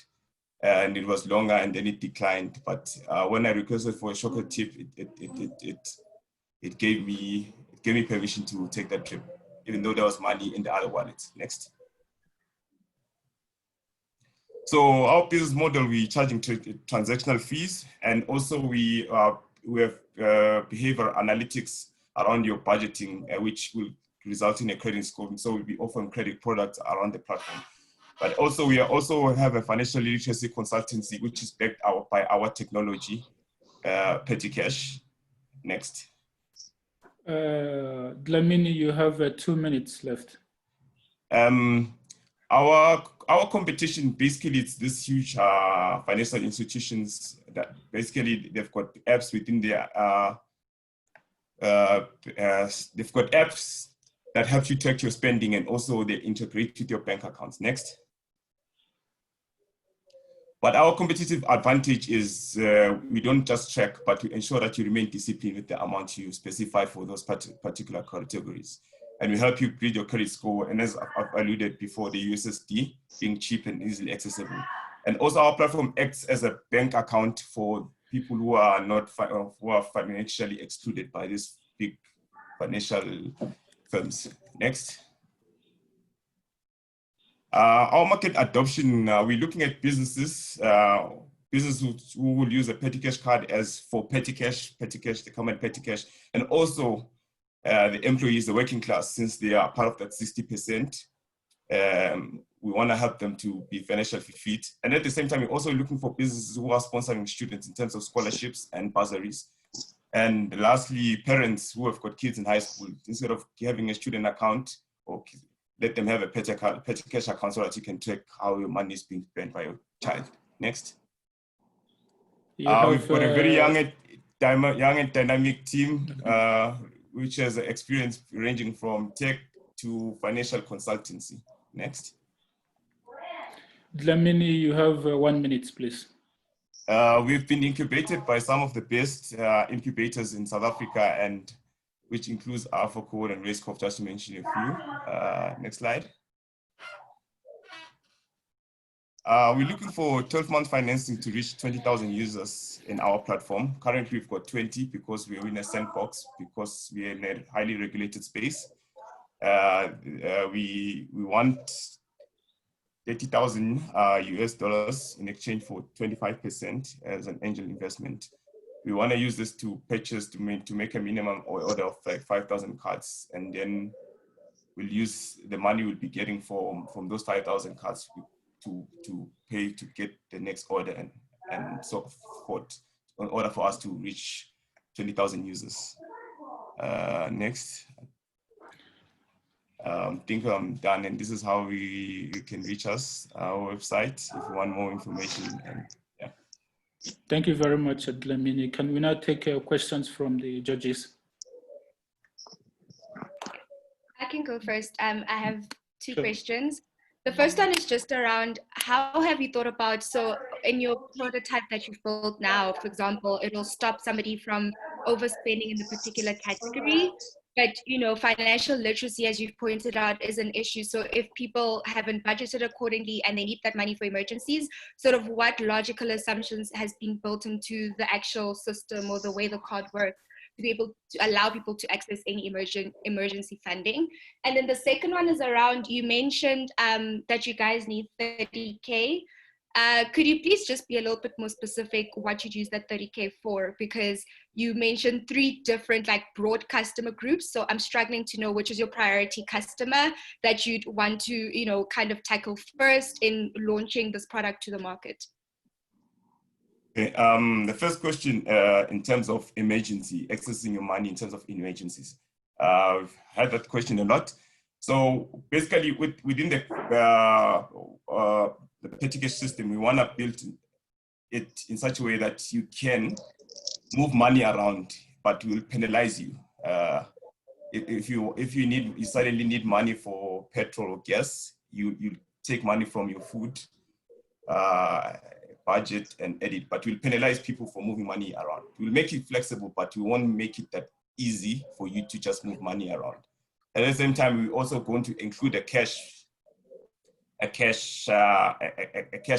and it was longer and then it declined. But when I requested for a shocker tip, it gave me permission to take that trip, even though there was money in the other wallet. Next. So our business model, we're charging transactional fees, and also we have behavioral analytics around your budgeting, which will result in a credit score. So we'll be offering credit products around the platform. But also we also have a financial literacy consultancy, which is backed by our technology, PettyCash. Next. Dlamini, you have 2 minutes left. Our competition, basically, it's this huge financial institutions that basically they've got apps within their, they've got apps that help you track your spending, and also they integrate with your bank accounts. Next. But our competitive advantage is we don't just track, but we ensure that you remain disciplined with the amount you specify for those particular categories. And we help you build your credit score. And as I've alluded before, the USSD being cheap and easily accessible. And also our platform acts as a bank account for people who are not who are financially excluded by these big financial firms. Next. Our market adoption, we're looking at businesses who will use a PettyCash card as for PettyCash, the common PettyCash, and also the employees, the working class, since they are part of that 60%, we want to help them to be financially fit. And at the same time, we're also looking for businesses who are sponsoring students in terms of scholarships and bursaries. And lastly, parents who have got kids in high school, instead of having a student account, or let them have a PettyCash account so that you can track how your money is being spent by your child. Next. We've got a very young and dynamic team, which has experience ranging from tech to financial consultancy. Next. Dlamini, you have 1 minute, please. We've been incubated by some of the best incubators in South Africa, and which includes AlphaCode and RaceCorp, just to mention a few. Next slide. We're looking for 12-month financing to reach 20,000 users in our platform. Currently, we've got 20 because we're in a sandbox, because we're in a highly regulated space. We want 30,000 US dollars in exchange for 25% as an angel investment. We want to use this to purchase, to make a minimum order of like 5,000 cards, and then we'll use the money we'll be getting from those 5,000 cards to pay to get the next order and so forth, in order for us to reach 20,000 users. Next. think I'm done, and this is how you can reach us, our website, if you want more information. And yeah. Thank you very much, Abdulmalik. Can we now take questions from the judges? I can go first. I have two Sure. questions. The first one is just around how have you thought about, so in your prototype that you've built now, for example, it'll stop somebody from overspending in a particular category, but you know, financial literacy, as you've pointed out, is an issue. So if people haven't budgeted accordingly and they need that money for emergencies, sort of what logical assumptions has been built into the actual system or the way the card works to be able to allow people to access any emergency funding? And then the second one is around, you mentioned that you guys need 30K. Could you please just be a little bit more specific what you'd use that 30K for? Because you mentioned 3 different like broad customer groups. So I'm struggling to know which is your priority customer that you'd want to, you know, kind of tackle first in launching this product to the market. Okay, the first question in terms of emergency, accessing your money in terms of emergencies. I've had that question a lot. So basically within the FinTech system, we want to build it in such a way that you can move money around, but will penalize you. If you suddenly need money for petrol or gas, you take money from your food budget and edit, but we'll penalize people for moving money around. We'll make it flexible, but we won't make it that easy for you to just move money around. At the same time, we're also going to include a cash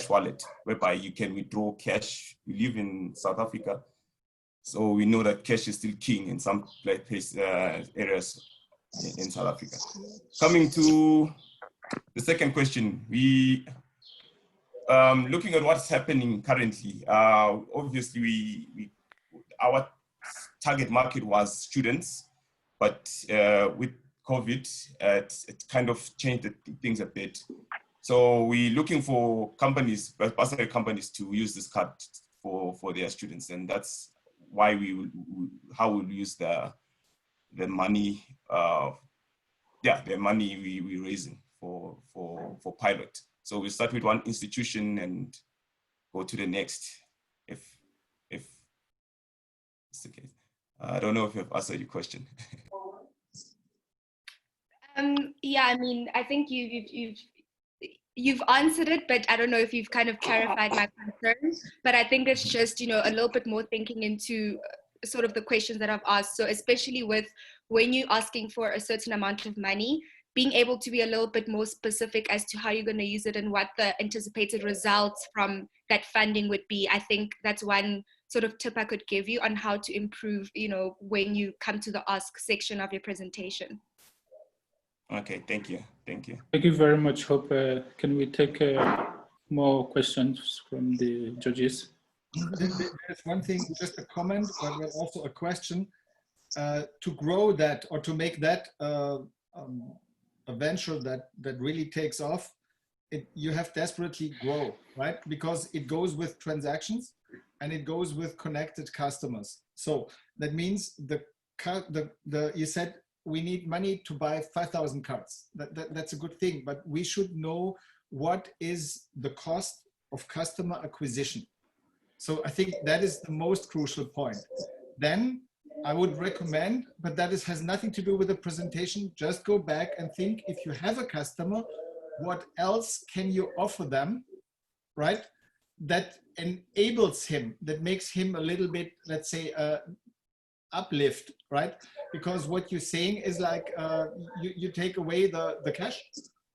wallet whereby you can withdraw cash. We live in South Africa, so we know that cash is still king in some areas in South Africa. Coming to the second question, we looking at what's happening currently, obviously our target market was students, but with COVID, it kind of changed things a bit. So we're looking for companies, bursary companies, to use this card for their students, and that's why how we'll use the money, the money we're raising for pilot. So we start with one institution and go to the next, if it's the case. I don't know if I've answered your question. Yeah, I mean, I think you've answered it, but I don't know if you've kind of clarified my concerns. But I think it's just, you know, a little bit more thinking into sort of the questions that I've asked. So especially with when you're asking for a certain amount of money, being able to be a little bit more specific as to how you're going to use it and what the anticipated results from that funding would be. I think that's one sort of tip I could give you on how to improve, you know, when you come to the ask section of your presentation. Okay, thank you. Thank you. Thank you very much, Hope. Can we take more questions from the judges? There's one thing, just a comment, but also a question. To grow that or to make that a venture that really takes off, you have desperately grow, right? Because it goes with transactions and it goes with connected customers. So that means you said we need money to buy 5,000 cards. That's a good thing, but we should know what is the cost of customer acquisition. So I think that is the most crucial point. Then I would recommend, but that has nothing to do with the presentation, just go back and think, if you have a customer, what else can you offer them, right? That enables him, that makes him a little bit, let's say, uplift, right? Because what you're saying is like, you take away the cash,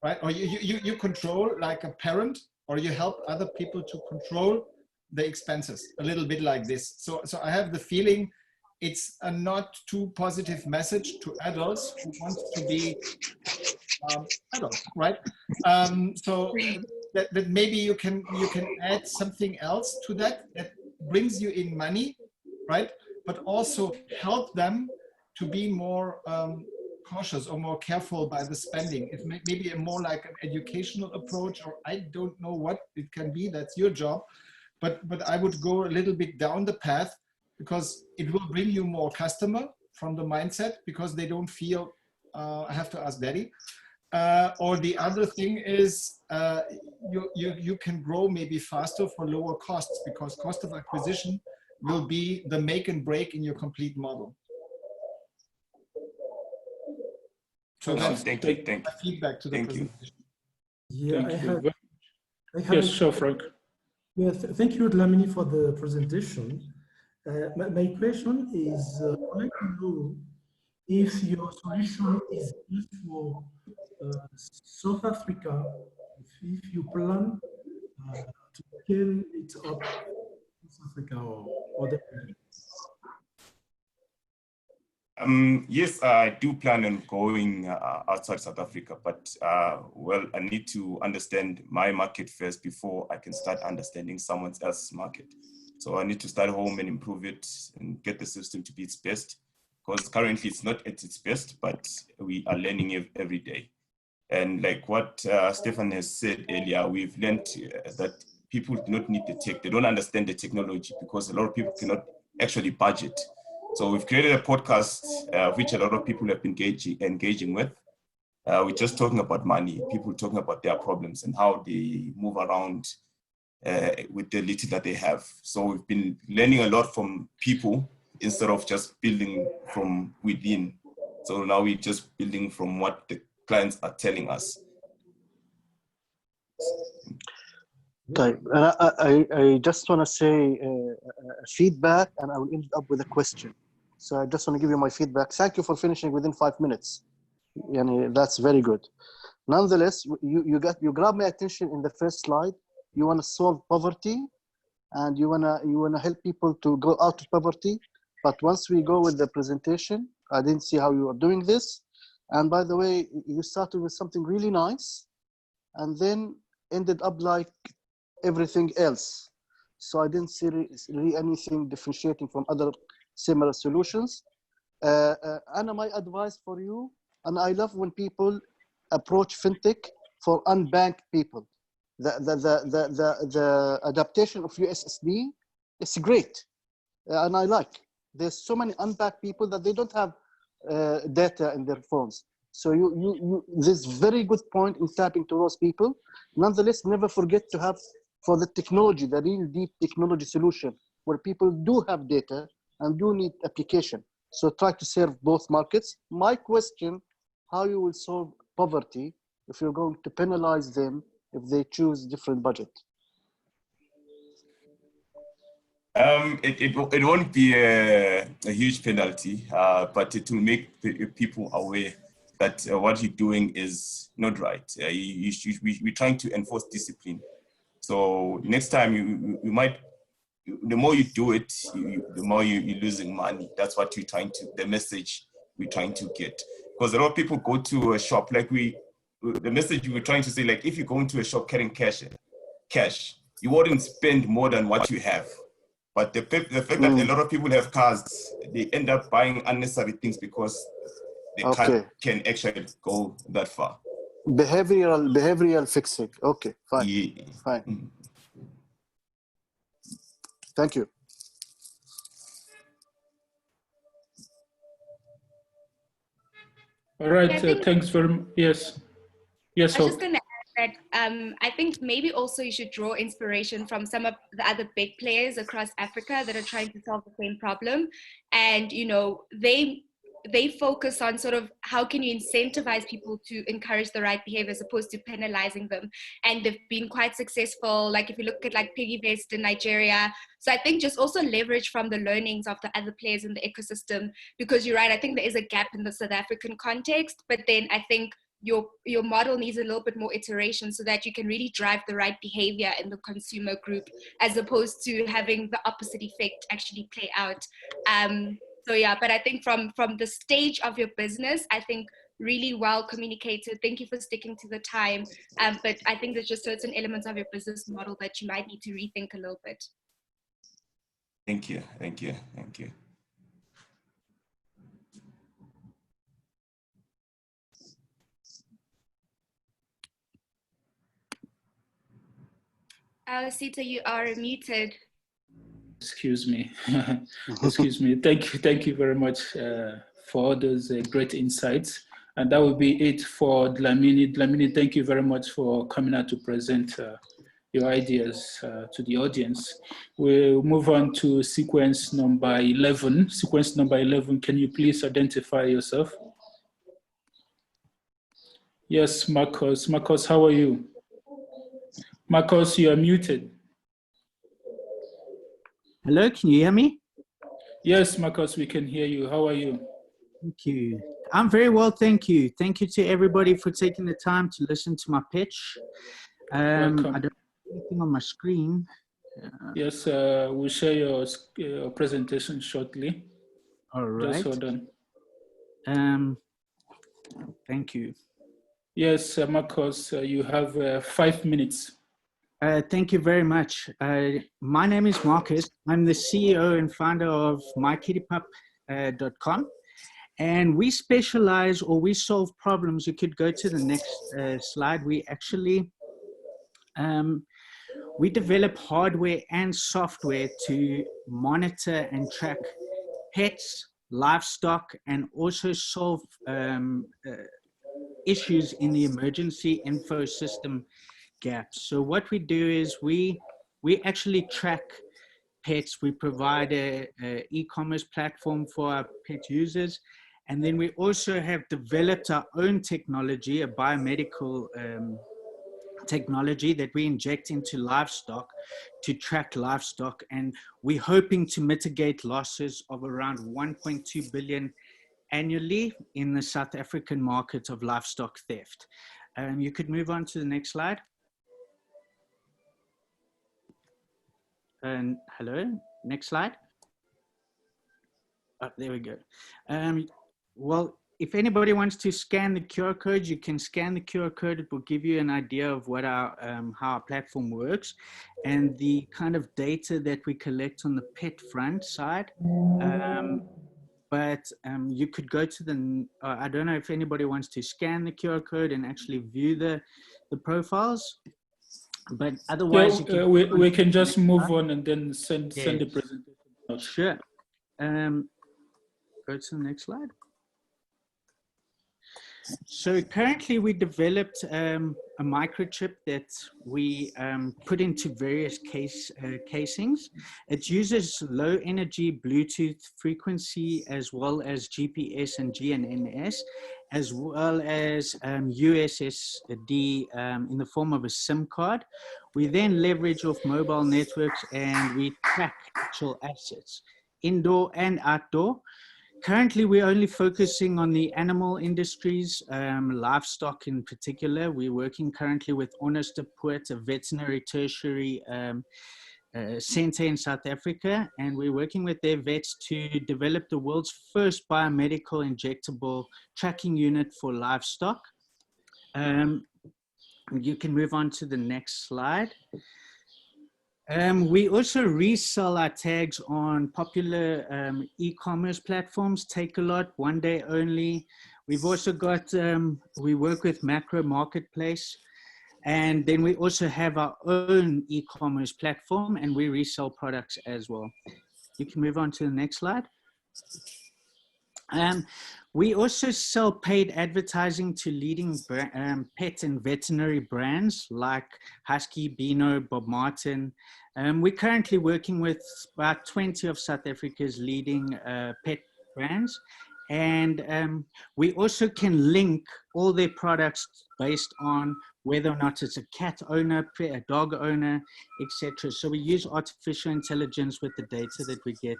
right? Or you control like a parent, or you help other people to control the expenses, a little bit like this. So I have the feeling it's a not too positive message to adults who want to be adults, right? So that maybe you can add something else to that brings you in money, right? But also help them to be more cautious or more careful by the spending. It may be a more like an educational approach, or I don't know what it can be. That's your job. But I would go a little bit down the path, because it will bring you more customer from the mindset, because they don't feel I have to ask Daddy. Or the other thing is you can grow maybe faster for lower costs because cost of acquisition will be the make and break in your complete model. So that's thank you. my feedback to the presentation. Yeah, Thank you. I have Yes, sure, Frank. Yeah, thank you, Dlamini, for the presentation. My question is, I'd like to know if your solution is built for South Africa, if you plan to scale it up in South Africa or other countries. Yes, I do plan on going outside South Africa, but well, I need to understand my market first before I can start understanding someone else's market. So I need to start home and improve it and get the system to be its best, because currently it's not at its best, but we are learning it every day. And like what Stefan has said earlier, we've learned that people do not need the tech. They don't understand the technology because a lot of people cannot actually budget. So we've created a podcast, which a lot of people have been engaging with. We're just talking about money, people talking about their problems and how they move around with the little that they have. So we've been learning a lot from people instead of just building from within. So now we're just building from what the clients are telling us. Okay, I just want to say feedback, and I will end up with a question. So I just want to give you my feedback. Thank you for finishing within 5 minutes. That's very good. Nonetheless, you grabbed my attention in the first slide. You want to solve poverty, and you wanna help people to go out of poverty. But once we go with the presentation, I didn't see how you are doing this. And by the way, you started with something really nice, and then ended up like everything else. So I didn't see really anything differentiating from other similar solutions. And my advice for you, and I love when people approach FinTech for unbanked people. The adaptation of USSD is great, and I like. There's so many unbanked people that they don't have data in their phones. So this very good point in tapping to those people. Nonetheless, never forget to have for the technology, the real deep technology solution where people do have data and do need application. So try to serve both markets. My question, how you will solve poverty if you're going to penalize them if they choose different budget? It won't be a huge penalty, but it will make the people aware that what you're doing is not right. We're trying to enforce discipline. So next time you might, the more you do it, the more you're losing money. That's what you're trying to, the message we're trying to get. Because a lot of people go to a shop, like the message we're trying to say, like if you go into a shop carrying cash, you wouldn't spend more than what you have. But the fact that a lot of people have cars, they end up buying unnecessary things because they can actually go that far. Behavioral fixing. Okay, fine. Yeah. Fine. Thank you. All right, thanks very much. Yes. Yes, I was just going to add that I think maybe also you should draw inspiration from some of the other big players across Africa that are trying to solve the same problem. And, you know, they focus on sort of how can you incentivize people to encourage the right behavior as opposed to penalizing them. And they've been quite successful. Like if you look at like PiggyVest in Nigeria. So I think just also leverage from the learnings of the other players in the ecosystem, because you're right, I think there is a gap in the South African context, but then I think your model needs a little bit more iteration so that you can really drive the right behavior in the consumer group, as opposed to having the opposite effect actually play out. So yeah, but I think from the stage of your business, I think really well communicated. Thank you for sticking to the time. But I think there's just certain elements of your business model that you might need to rethink a little bit. Thank you, thank you, thank you. Sita, you are muted. Excuse me. Excuse me. Thank you very much for those great insights. And that will be it for Dlamini. Dlamini, thank you very much for coming out to present your ideas to the audience. We'll move on to sequence number 11. Sequence number 11, can you please identify yourself? Yes, Marcos. Marcos, how are you? Marcos, you are muted. Hello, can you hear me? Yes, Marcos, we can hear you. How are you? Thank you. I'm very well, thank you. Thank you to everybody for taking the time to listen to my pitch. I don't have anything on my screen. Yes, we'll share your presentation shortly. All right. Just hold on. Thank you. Yes, Marcos, you have 5 minutes. Thank you very much. My name is Marcus. I'm the CEO and founder of mykittypup.com. And we specialize, or we solve problems. You could go to the next slide. We actually, we develop hardware and software to monitor and track pets, livestock, and also solve issues in the emergency info system gaps. So what we do is we actually track pets. We provide a e-commerce platform for our pet users. And then we also have developed our own technology, a biomedical technology that we inject into livestock to track livestock. And we're hoping to mitigate losses of around 1.2 billion annually in the South African market of livestock theft. You could move on to the next slide. And hello, next slide. Oh, there we go. Well, if anybody wants to scan the QR code, you can scan the QR code. It will give you an idea of what our how our platform works and the kind of data that we collect on the pet front side. But you could go to the, I don't know if anybody wants to scan the QR code and actually view the profiles, but otherwise yeah, we can just move on and then send the presentation. Sure. Go to the next slide. So currently we developed a microchip that we put into various casings. It uses low energy Bluetooth frequency as well as GPS and GNSS, as well as USSD in the form of a SIM card. We then leverage off mobile networks and we track actual assets, indoor and outdoor. Currently, we're only focusing on the animal industries, livestock in particular. We're working currently with Honester Poort, a veterinary tertiary center in South Africa, and we're working with their vets to develop the world's first biomedical injectable tracking unit for livestock. You can move on to the next slide. We also resell our tags on popular e-commerce platforms, Takealot, One Day Only. We've also got, we work with Macro Marketplace, and then we also have our own e-commerce platform and we resell products as well. You can move on to the next slide. We also sell paid advertising to leading pet and veterinary brands like Husky, Beano, Bob Martin. We're currently working with about 20 of South Africa's leading pet brands. And we also can link all their products based on whether or not it's a cat owner, a dog owner, etc. So we use artificial intelligence with the data that we get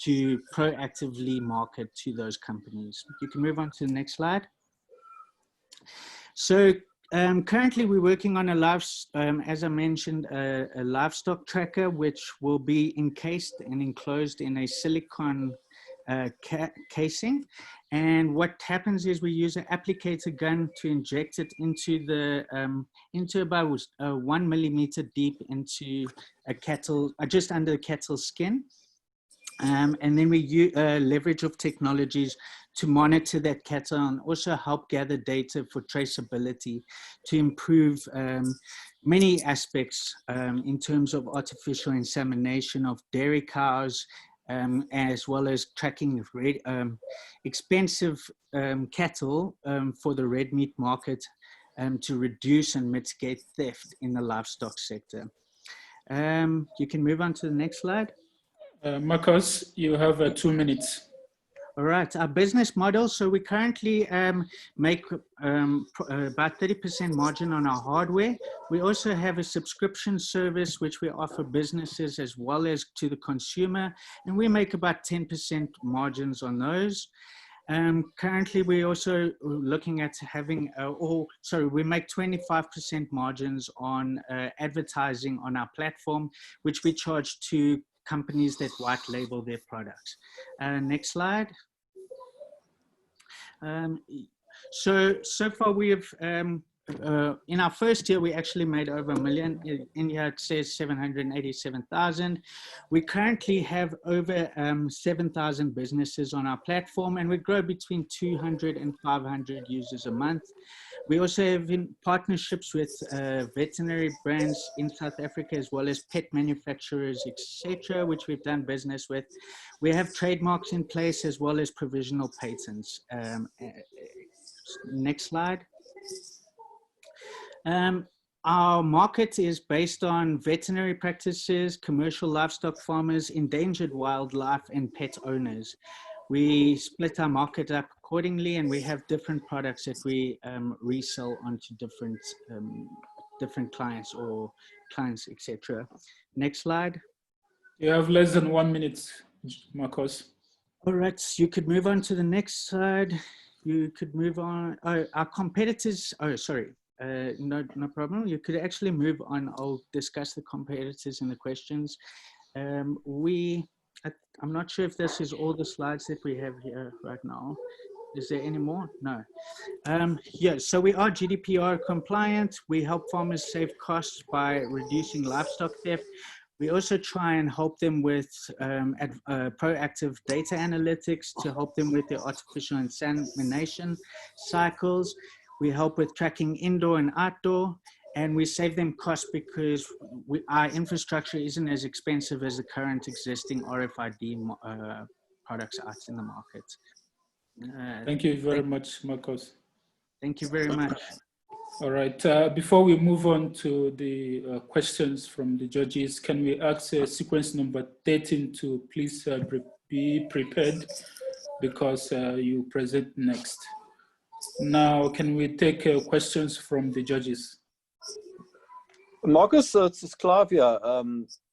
to proactively market to those companies. You can move on to the next slide. So currently we're working on as I mentioned, a livestock tracker, which will be encased and enclosed in a silicon casing. And what happens is we use an applicator gun to inject it into the into about 1 millimeter deep into a cattle, just under the cattle skin. And then we leverage of technologies to monitor that cattle and also help gather data for traceability to improve many aspects in terms of artificial insemination of dairy cows as well as tracking expensive cattle for the red meat market to reduce and mitigate theft in the livestock sector. You can move on to the next slide. Marcus, you have 2 minutes. All right, our business model. So we currently make about 30% margin on our hardware. We also have a subscription service which we offer businesses as well as to the consumer, and we make about 10% margins on those. Currently, we're also looking at having, we make 25% margins on advertising on our platform, which we charge to companies that white label their products. Next slide. So far we have, in our first year, we actually made over $1 million. In here it says 787,000. We currently have over 7,000 businesses on our platform, and we grow between 200 and 500 users a month. We also have in partnerships with veterinary brands in South Africa, as well as pet manufacturers, etc., which we've done business with. We have trademarks in place as well as provisional patents. Next slide. Our market is based on veterinary practices, commercial livestock farmers, endangered wildlife, and pet owners. We split our market up accordingly, and we have different products that we resell onto different clients or clients, etc. Next slide. You have less than 1 minute, Marcos. All right, you could move on to the next slide. You could move on. Oh, our competitors. Oh, sorry. No problem. You could actually move on. I'll discuss the competitors in the questions. I'm not sure if this is all the slides that we have here right now. Is there any more? No. Yeah, so we are GDPR compliant. We help farmers save costs by reducing livestock theft. We also try and help them with proactive data analytics to help them with their artificial insemination cycles. We help with tracking indoor and outdoor, and we save them costs because our infrastructure isn't as expensive as the current existing RFID products out in the market. Thank you very much, Marcos. Thank you very much. All right, before we move on to the questions from the judges, can we ask sequence number 13 to please be prepared because you present next. Now, can we take questions from the judges? Marcus, it's Clive here.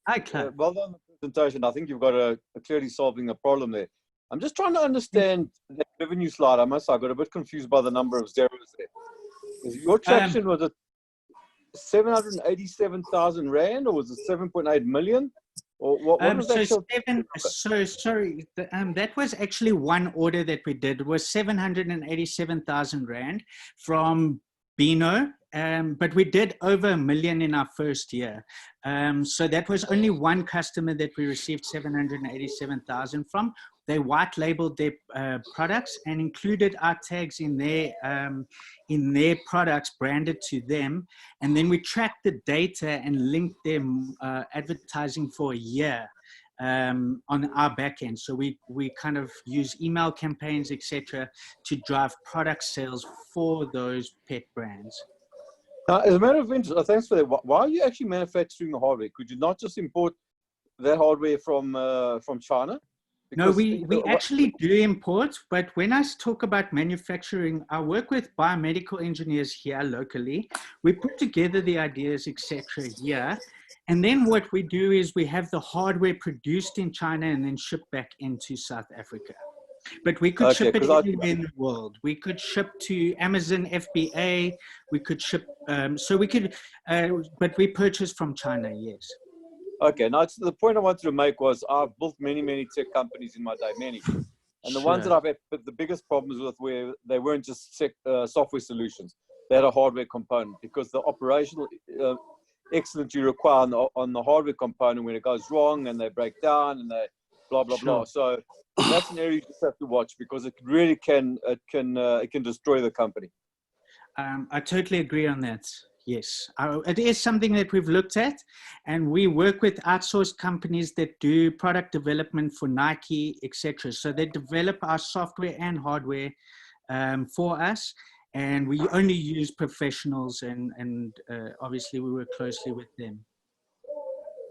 Hi, Clive. Well done on the presentation. I think you've got a clearly solving a problem there. I'm just trying to understand the revenue slide. I got a bit confused by the number of zeros there. Is your traction, was it 787,000 Rand or was it 7.8 million? Or what was that? Sorry, that was actually one order that we did. It was 787,000 Rand from Bino, but we did over $1 million in our first year. So that was only one customer that we received 787,000 from. They white labeled their products and included our tags in their products branded to them. And then we tracked the data and linked them advertising for a year on our back end. So we kind of use email campaigns, etc., to drive product sales for those pet brands. Now, as a matter of interest, thanks for that. Why are you actually manufacturing the hardware? Could you not just import that hardware from China? Because no, we actually do import, but when I talk about manufacturing, I work with biomedical engineers here locally. We put together the ideas, etc. here. And then what we do is we have the hardware produced in China and then shipped back into South Africa. But we could ship it anywhere in the world. We could ship to Amazon FBA. We could ship, so we could, but we purchase from China, yes. Okay, now the point I wanted to make was I've built many tech companies in my day, many. And the ones that I've had the biggest problems with where they weren't just software solutions. They had a hardware component because the operational excellence you require on the hardware component when it goes wrong and they break down and they blah, blah, blah. So that's an area you just have to watch because it really can destroy the company. I totally agree on that. Yes, it is something that we've looked at, and we work with outsourced companies that do product development for Nike, etc. So they develop our software and hardware for us, and we only use professionals, and obviously we work closely with them.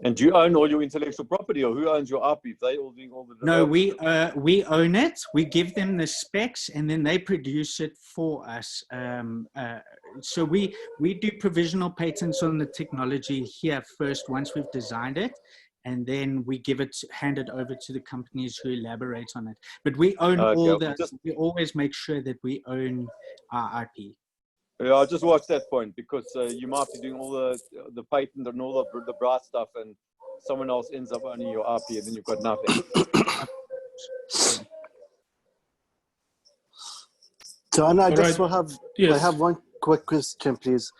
And do you own all your intellectual property, or who owns your IP? They all doing all the No, development? we own it. We give them the specs, and then they produce it for us. So we do provisional patents on the technology here first once we've designed it, and then we hand it over to the companies who elaborate on it. But we own all the. We always make sure that we own our IP. Yeah, I just watched that point, because you might be doing all the patent and all the bright stuff, and someone else ends up owning your IP, and then you've got nothing. So, and I All just right. I have one quick question, please.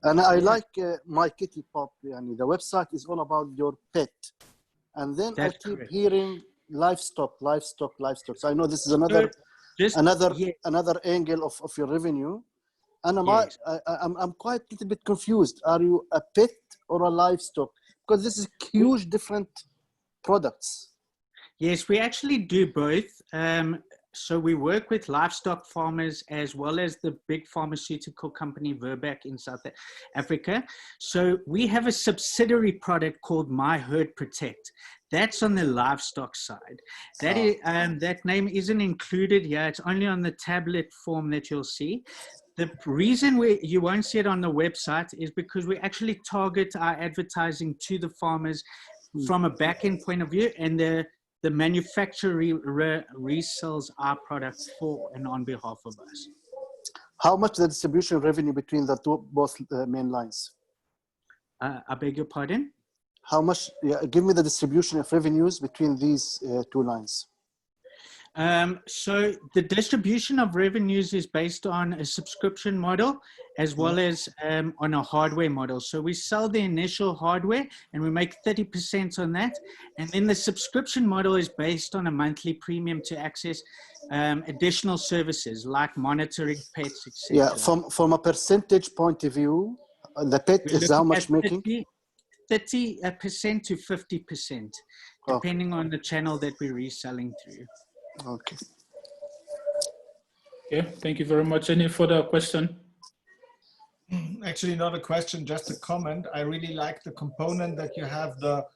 And I like My Kitty Pop. And the website is all about your pet, and then I keep hearing livestock. So I know this is another angle of your revenue. And I'm quite a little bit confused. Are you a pet or a livestock? Because this is huge different products. Yes, we actually do both. So we work with livestock farmers as well as the big pharmaceutical company Verbac in South Africa. So we have a subsidiary product called My Herd Protect. That's on the livestock side. That is, that name isn't included here. It's only on the tablet form that you'll see. The reason you won't see it on the website is because we actually target our advertising to the farmers from a back-end point of view, and the manufacturer resells our product for and on behalf of us. How much the distribution revenue between the both main lines? I beg your pardon? How much? Yeah, give me the distribution of revenues between these two lines. So the distribution of revenues is based on a subscription model as well as on a hardware model. So we sell the initial hardware and we make 30% on that. And then the subscription model is based on a monthly premium to access additional services like monitoring pets, etc. Yeah, from a percentage point of view, the pet is how much making? 30% to 50%, depending on the channel that we're reselling through. Okay. Yeah, thank you very much. Any further question? Actually, not a question, just a comment. I really like the component that you have the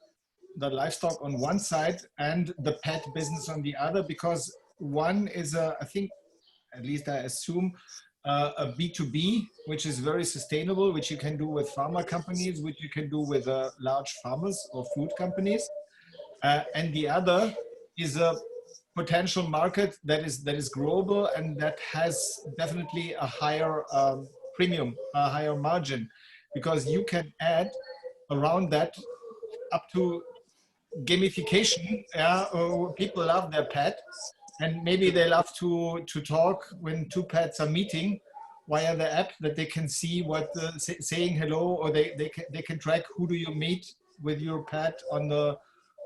livestock on one side and the pet business on the other, because one is I think, at least I assume, a B2B, which is very sustainable, which you can do with pharma companies, which you can do with large farmers or food companies. And the other is a potential market that is growable and that has definitely a higher premium, a higher margin, because you can add around that up to gamification. People love their pet, and maybe they love to talk when two pets are meeting via the app, that they can see what saying hello, or they can track who do you meet with your pet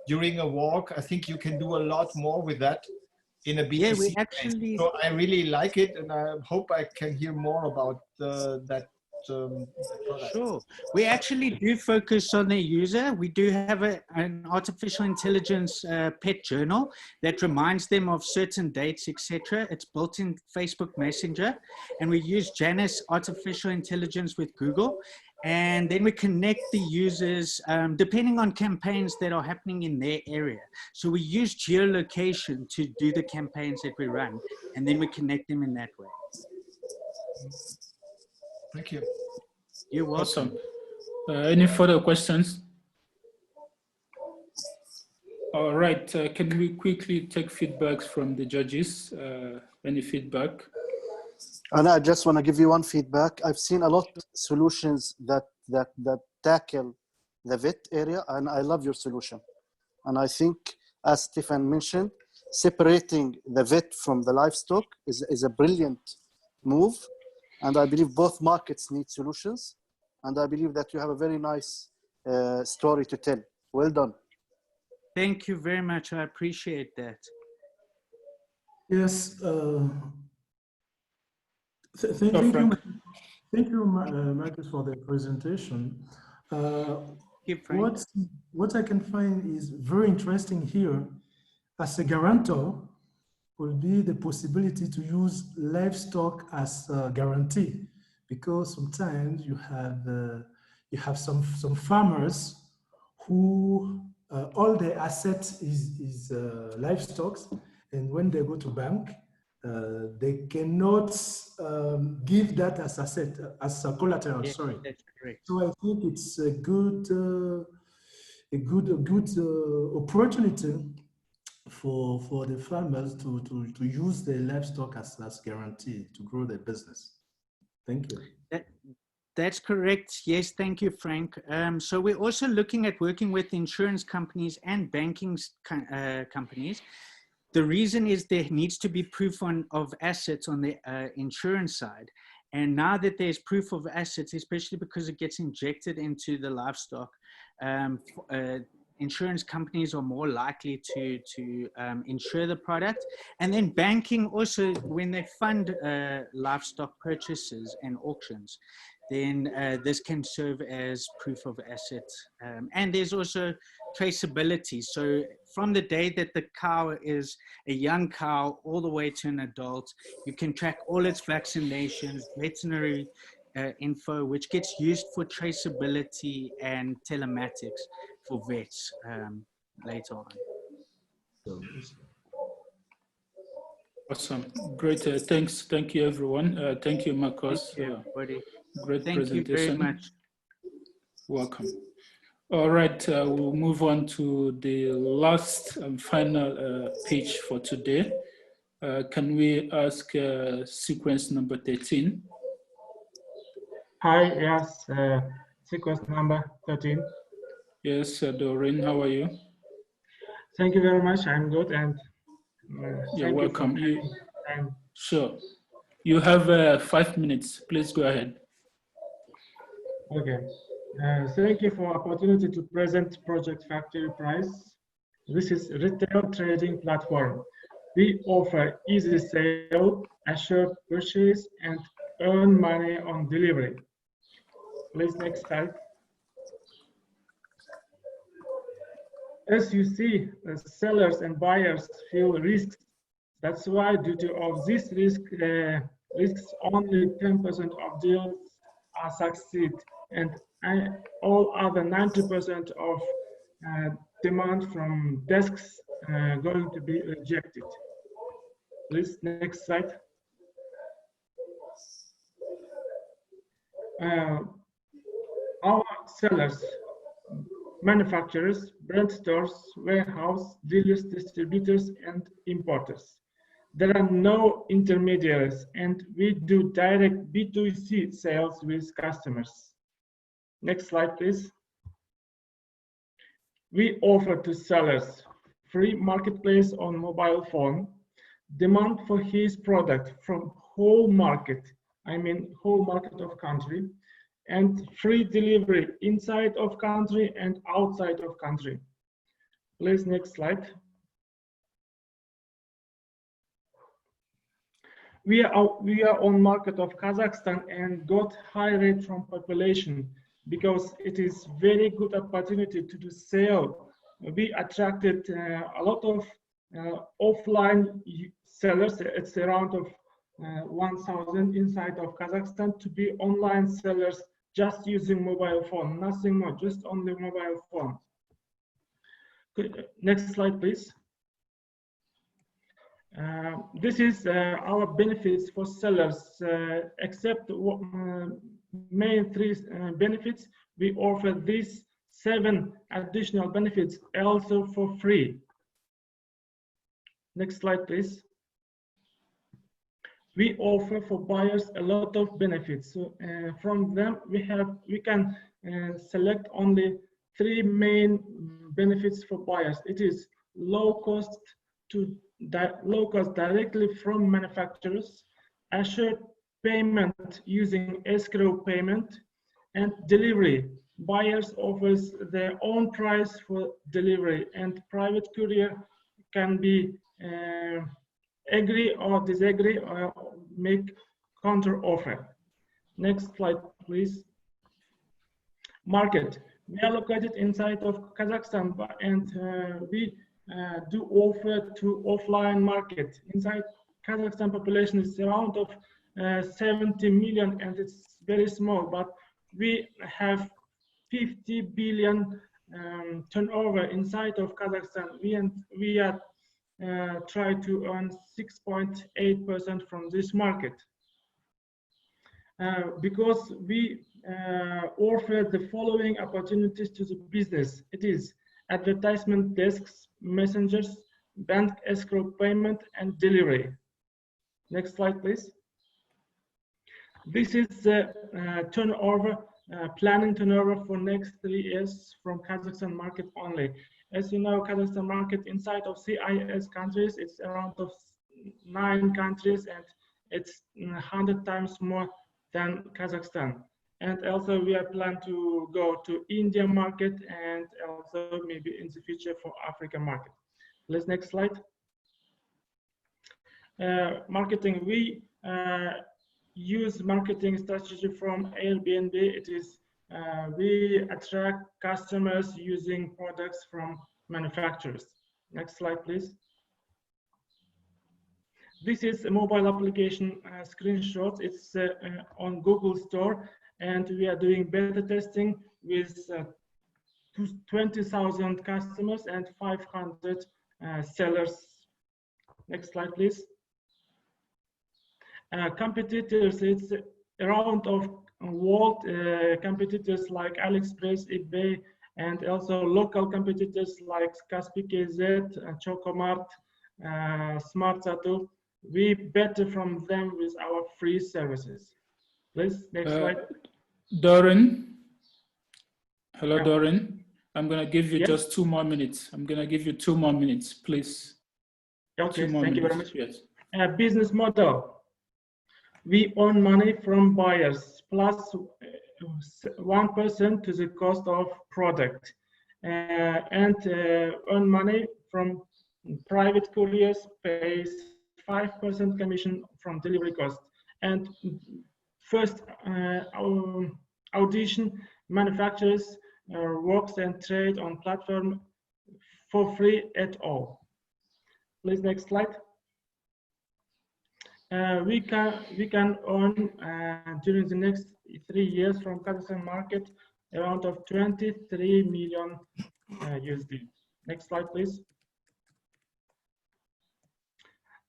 during a walk. I think you can do a lot more with that in a B2C. Yeah, we actually. So I really like it, and I hope I can hear more about that product. Sure. We actually do focus on the user. We do have an artificial intelligence pet journal that reminds them of certain dates, etc. It's built in Facebook Messenger, and we use Janus artificial intelligence with Google. And then we connect the users depending on campaigns that are happening in their area. So we use geolocation to do the campaigns that we run, and then we connect them in that way. Thank you. You're welcome. Awesome. Any further questions? All right. Can we quickly take feedbacks from the judges? Any feedback? And I just want to give you one feedback. I've seen a lot of solutions that tackle the vet area, and I love your solution. And I think, as Stefan mentioned, separating the vet from the livestock is a brilliant move. And I believe both markets need solutions. And I believe that you have a very nice story to tell. Well done. Thank you very much. I appreciate that. Yes. Thank you. Thank you, Marcus, for the presentation. What I can find is very interesting here as a guarantor will be the possibility to use livestock as a guarantee, because sometimes you have some farmers who all their assets is livestock, and when they go to bank, they cannot give that as asset, as a collateral. Yes, sorry. that's correct. So I think it's a good opportunity for the farmers to use their livestock as guarantee to grow their business. Thank you. That's correct. Yes, thank you, Frank. So we're also looking at working with insurance companies and banking companies. The reason is there needs to be proof of assets on the insurance side. And now that there's proof of assets, especially because it gets injected into the livestock, insurance companies are more likely to insure the product. And then banking also, when they fund livestock purchases and auctions, then this can serve as proof of assets. And there's also traceability. So from the day that the cow is a young cow all the way to an adult, you can track all its vaccinations, veterinary info, which gets used for traceability and telematics for vets later on. Awesome, great. Thank you, everyone. Thank you, Marcos. Thank you, everybody. Great Thank presentation. you very much. Welcome. All right, we'll move on to the last and final page for today. Can we ask sequence number 13? Hi, yes, sequence number 13. Yes, Doreen, how are you? Thank you very much. I'm good, and you're welcome. Sure. You have 5 minutes. Please go ahead. Okay. Thank you for opportunity to present Project Factory Price. This is retail trading platform. We offer easy sale, assured purchase, and earn money on delivery. Please, next slide. As you see, sellers and buyers feel risks. That's why, due to of this risks, only 10% of deals succeed, and all other 90% of demand from desks going to be rejected. Please, next slide. Our sellers, manufacturers, brand stores, warehouse, dealers, distributors, and importers. There are no intermediaries, and we do direct B2C sales with customers. Next slide, please. We offer to sellers free marketplace on mobile phone, demand for his product from whole market, I mean whole market of country, and free delivery inside of country and outside of country. Please, next slide. We are on market of Kazakhstan and got high rate from population because it is very good opportunity to do sale. We attracted a lot of offline sellers. It's around of 1,000 inside of Kazakhstan to be online sellers just using mobile phone, nothing more, just only mobile phone. Next slide, please. This is our benefits for sellers. Except main three benefits, we offer these 7 additional benefits also for free. Next slide, please. We offer for buyers a lot of benefits. So from them, we can select only 3 main benefits for buyers. It is low cost directly from manufacturers, assured payment using escrow payment, and delivery. Buyers offers their own price for delivery, and private courier can be agree or disagree or make counter offer. Next slide, please. Market. We are located inside of Kazakhstan, and we do offer to offline market. Inside Kazakhstan population is around of 70 million, and it's very small, but we have 50 billion turnover inside of Kazakhstan. We are try to earn 6.8% from this market. Because we offer the following opportunities to the business. It is advertisement desks, messengers, bank escrow payment, and delivery. Next slide, please. This is the turnover, planning turnover for next 3 years from Kazakhstan market only. As you know, Kazakhstan market inside of CIS countries, it's around of 9 countries, and it's 100 times more than Kazakhstan. And also we are planning to go to India market, and also maybe in the future for Africa market. Please, next slide. Marketing, we use marketing strategy from Airbnb. It is we attract customers using products from manufacturers. Next slide, please. This is a mobile application screenshot. It's on Google Store, and we are doing beta testing with 20,000 customers and 500 sellers. Next slide, please. Competitors, it's around of world competitors like AliExpress, eBay, and also local competitors like Kaspi.kz, Chocomart, SmartSatu. We better from them with our free services. Please, next slide. Doran. Hello, Yeah. Doran. I'm going to give you Yes. just 2 more minutes. I'm going to give you 2 more minutes, please. Okay, 2 more thank you very minutes. much. Yes. Business model. We earn money from buyers plus 1% to the cost of product, and earn money from private couriers, pays 5% commission from delivery cost. And first audition manufacturers works and trade on platform for free at all. Please, next slide. We can earn during the next 3 years from Kazakhstan market around of 23 million USD. Next slide, please.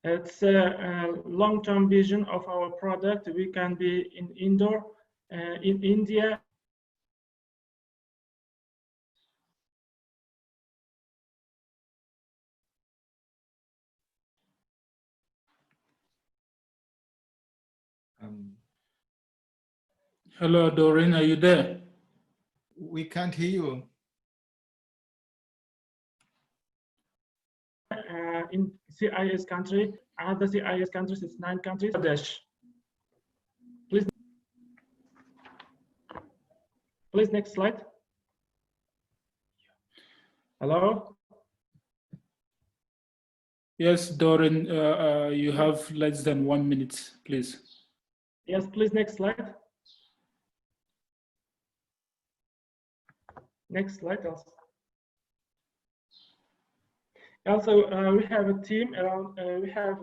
It's a long-term vision of our product. We can be in indoor, in India. Hello, Doreen, are you there? We can't hear you. In CIS country, other CIS countries, it's 9 countries. Please, next slide. Hello? Yes, Doreen, you have less than 1 minute, please. Yes, please, next slide. Next slide also. Also, we have a team around, we have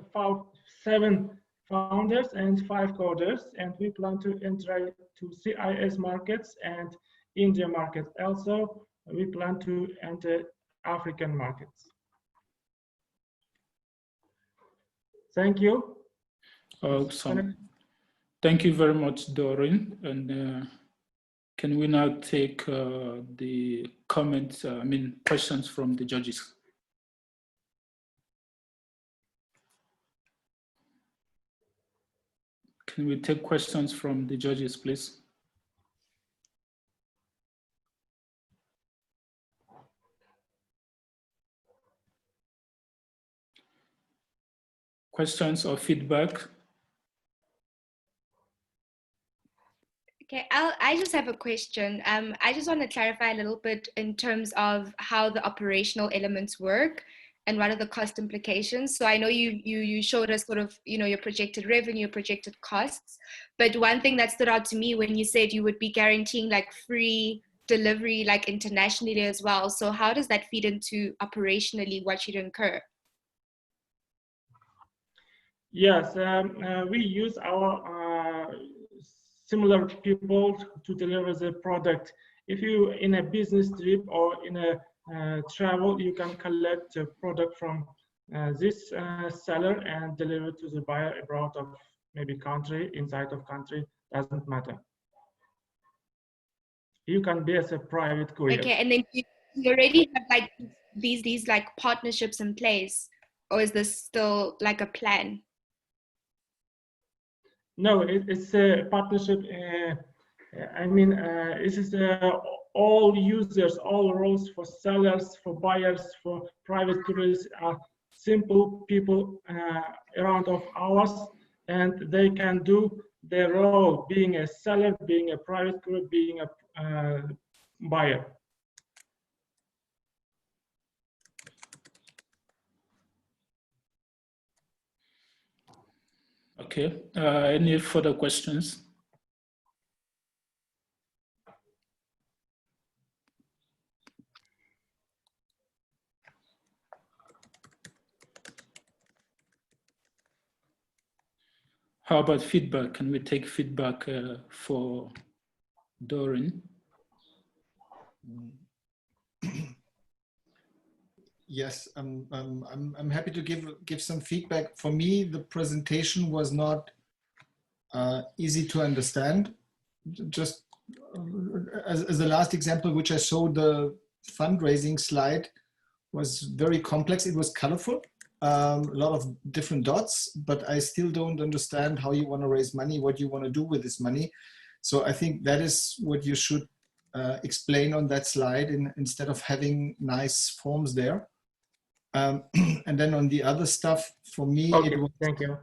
7 founders and 5 coders, and we plan to enter to CIS markets and India market. Also, we plan to enter African markets. Thank you. Awesome. Thank you very much, Doreen. And can we now take the comments, questions from the judges? Can we take questions from the judges, please? Questions or feedback? Okay, I just have a question. I just want to clarify a little bit in terms of how the operational elements work. and what are the cost implications? So I know you showed us sort of, your projected revenue, projected costs, but one thing that stood out to me when you said you would be guaranteeing like free delivery like internationally as well. So how does that feed into operationally what you'd incur? Yes, we use our similar people to deliver the product. If you in a business trip or in a travel, you can collect a product from this seller and deliver to the buyer abroad of maybe country, inside of country, doesn't matter. You can be as a private courier. Okay, and then you already have like these like partnerships in place, or is this still like a plan? No, it's a partnership. This is all users, all roles for sellers, for buyers, for private couriers are simple people around of ours, and they can do their role, being a seller, being a private courier, being a buyer. Okay, any further questions? How about feedback? Can we take feedback for Doreen? Yes, I'm happy to give some feedback. For me, the presentation was not easy to understand. Just as the last example, which I showed, the fundraising slide was very complex. It was colorful, a lot of different dots, but I still don't understand how you want to raise money, what you want to do with this money. So I think that is what you should explain on that slide instead of having nice forms there. And then on the other stuff, for me, okay, it was, thank you.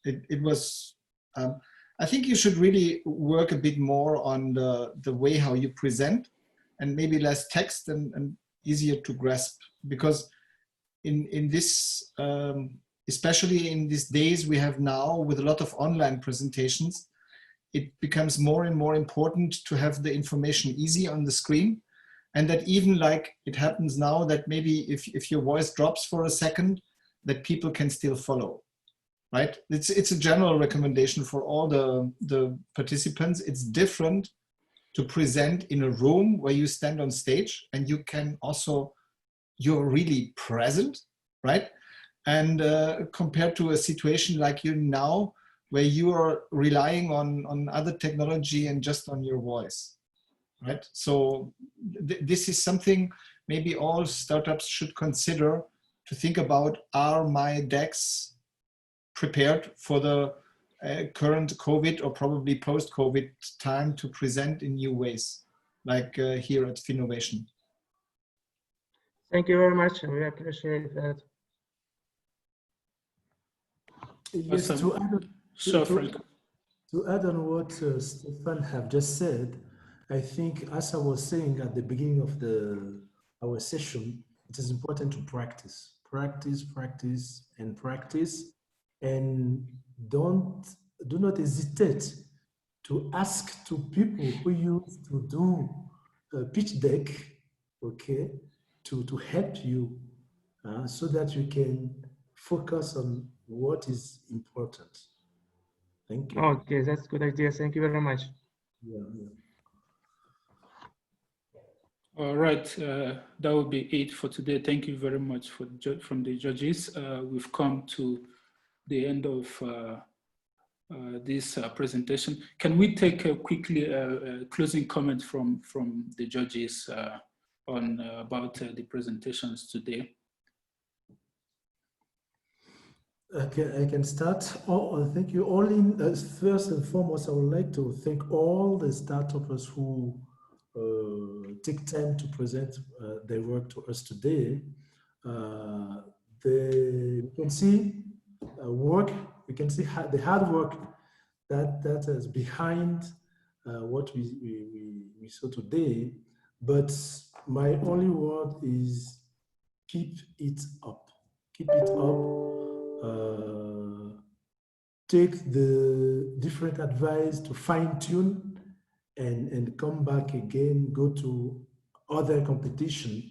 It was, I think you should really work a bit more on the way how you present, and maybe less text and easier to grasp, because in this, especially in these days we have now with a lot of online presentations, it becomes more and more important to have the information easy on the screen. And that even like it happens now that maybe if your voice drops for a second, that people can still follow, right? It's a general recommendation for all the participants. It's different to present in a room where you stand on stage and you can also, you're really present, right? And compared to a situation like you now, where you are relying on other technology and just on your voice. Right, so this is something maybe all startups should consider to think about. Are my decks prepared for the current COVID or probably post-COVID time to present in new ways, like here at Finnovation? Thank you very much. We appreciate that. Yes, Awesome. to add on what Stefan have just said, I think, as I was saying at the beginning of our session, it is important to practice, and do not hesitate to ask to people who used to do a pitch deck, okay, to help you so that you can focus on what is important. Thank you. Okay, that's a good idea. Thank you very much. Yeah. All right, that will be it for today. Thank you very much from the judges. We've come to the end of this presentation. Can we take a quickly closing comment from the judges on about the presentations today? Okay, I can start. Thank you. First and foremost, I would like to thank all the startups who take time to present their work to us today. We can see we can see the hard work that is behind what we saw today. But my only word is keep it up. keep it up, take the different advice to fine tune, and come back again, go to other competition,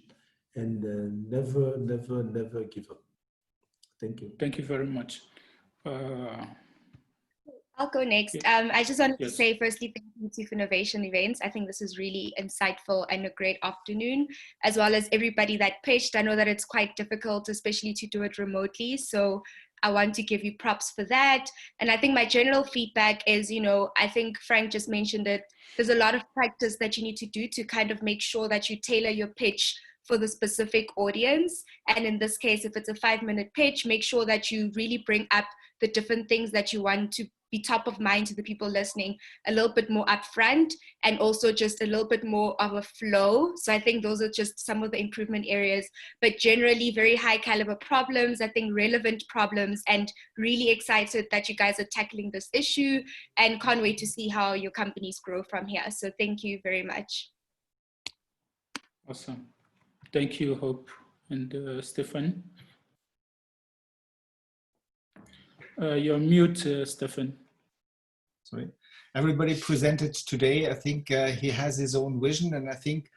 and never give up. Thank you. Thank you very much. I'll go next. Yeah. I just wanted to Yes. say, firstly, thank you to Finnovation Events. I think this is really insightful and a great afternoon, as well as everybody that pitched. I know that it's quite difficult, especially to do it remotely. So I want to give you props for that. And I think my general feedback is, I think Frank just mentioned it. There's a lot of practice that you need to do to kind of make sure that you tailor your pitch for the specific audience. And in this case, if it's a 5-minute pitch, make sure that you really bring up the different things that you want to be top of mind to the people listening a little bit more upfront, and also just a little bit more of a flow. So I think those are just some of the improvement areas, but generally very high caliber problems, I think relevant problems, and really excited that you guys are tackling this issue and can't wait to see how your companies grow from here. So thank you very much. Awesome. Thank you, Hope and Stefan. You're mute, Stefan. Sorry. Everybody presented today. I think he has his own vision, and I think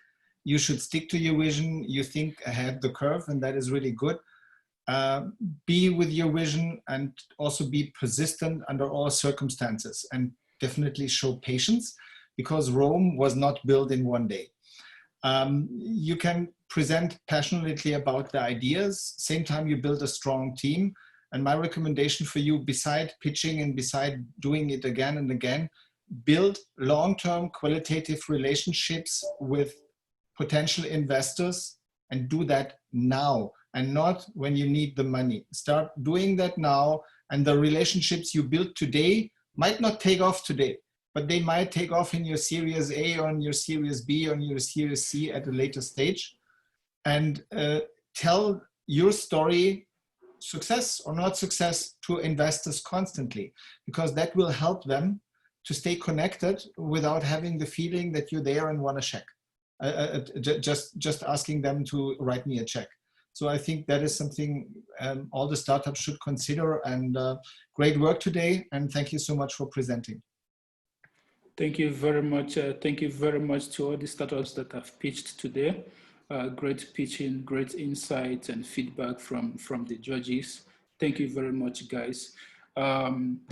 you should stick to your vision. You think ahead the curve, and that is really good. Be with your vision and also be persistent under all circumstances, and definitely show patience, because Rome was not built in one day. You can present passionately about the ideas, same time you build a strong team. And my recommendation for you, beside pitching and beside doing it again and again, build long-term qualitative relationships with potential investors, and do that now and not when you need the money. Start doing that now, and the relationships you build today might not take off today, but they might take off in your Series A or in your Series B or in your Series C at a later stage. And tell your story, success or not success, to investors constantly, because that will help them to stay connected without having the feeling that you're there and want a check. Just asking them to write me a check. So I think that is something all the startups should consider. And great work today, and thank you so much for presenting. Thank you very much. Thank you very much to all the startups that have pitched today. Great pitching, great insights and feedback from the judges. Thank you very much, guys.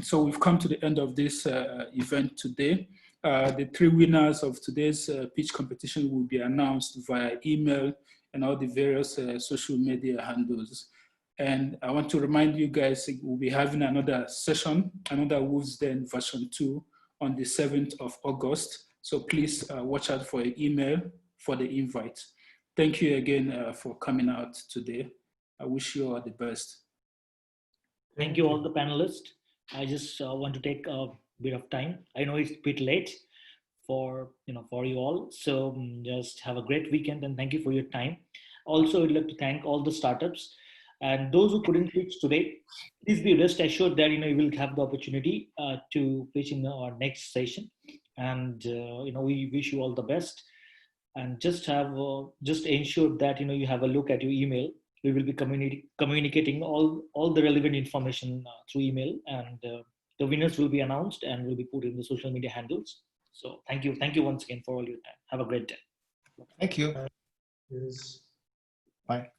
So we've come to the end of this event today. The 3 winners of today's pitch competition will be announced via email and all the various social media handles. And I want to remind you guys, we'll be having another session, another Wolves Den version 2 on the 7th of August. So please watch out for your email for the invite. Thank you again for coming out today. I wish you all the best. Thank you all the panelists. I just want to take a bit of time. I know it's a bit late for you all. So just have a great weekend, and thank you for your time. Also, I'd like to thank all the startups and those who couldn't pitch today. Please be rest assured that you will have the opportunity to pitch in our next session. And we wish you all the best. And just ensure that you have a look at your email. We will be communicating all the relevant information through email, and the winners will be announced and will be put in the social media handles. So thank you once again for all your time. Have a great day. Thank you. Yes. Bye.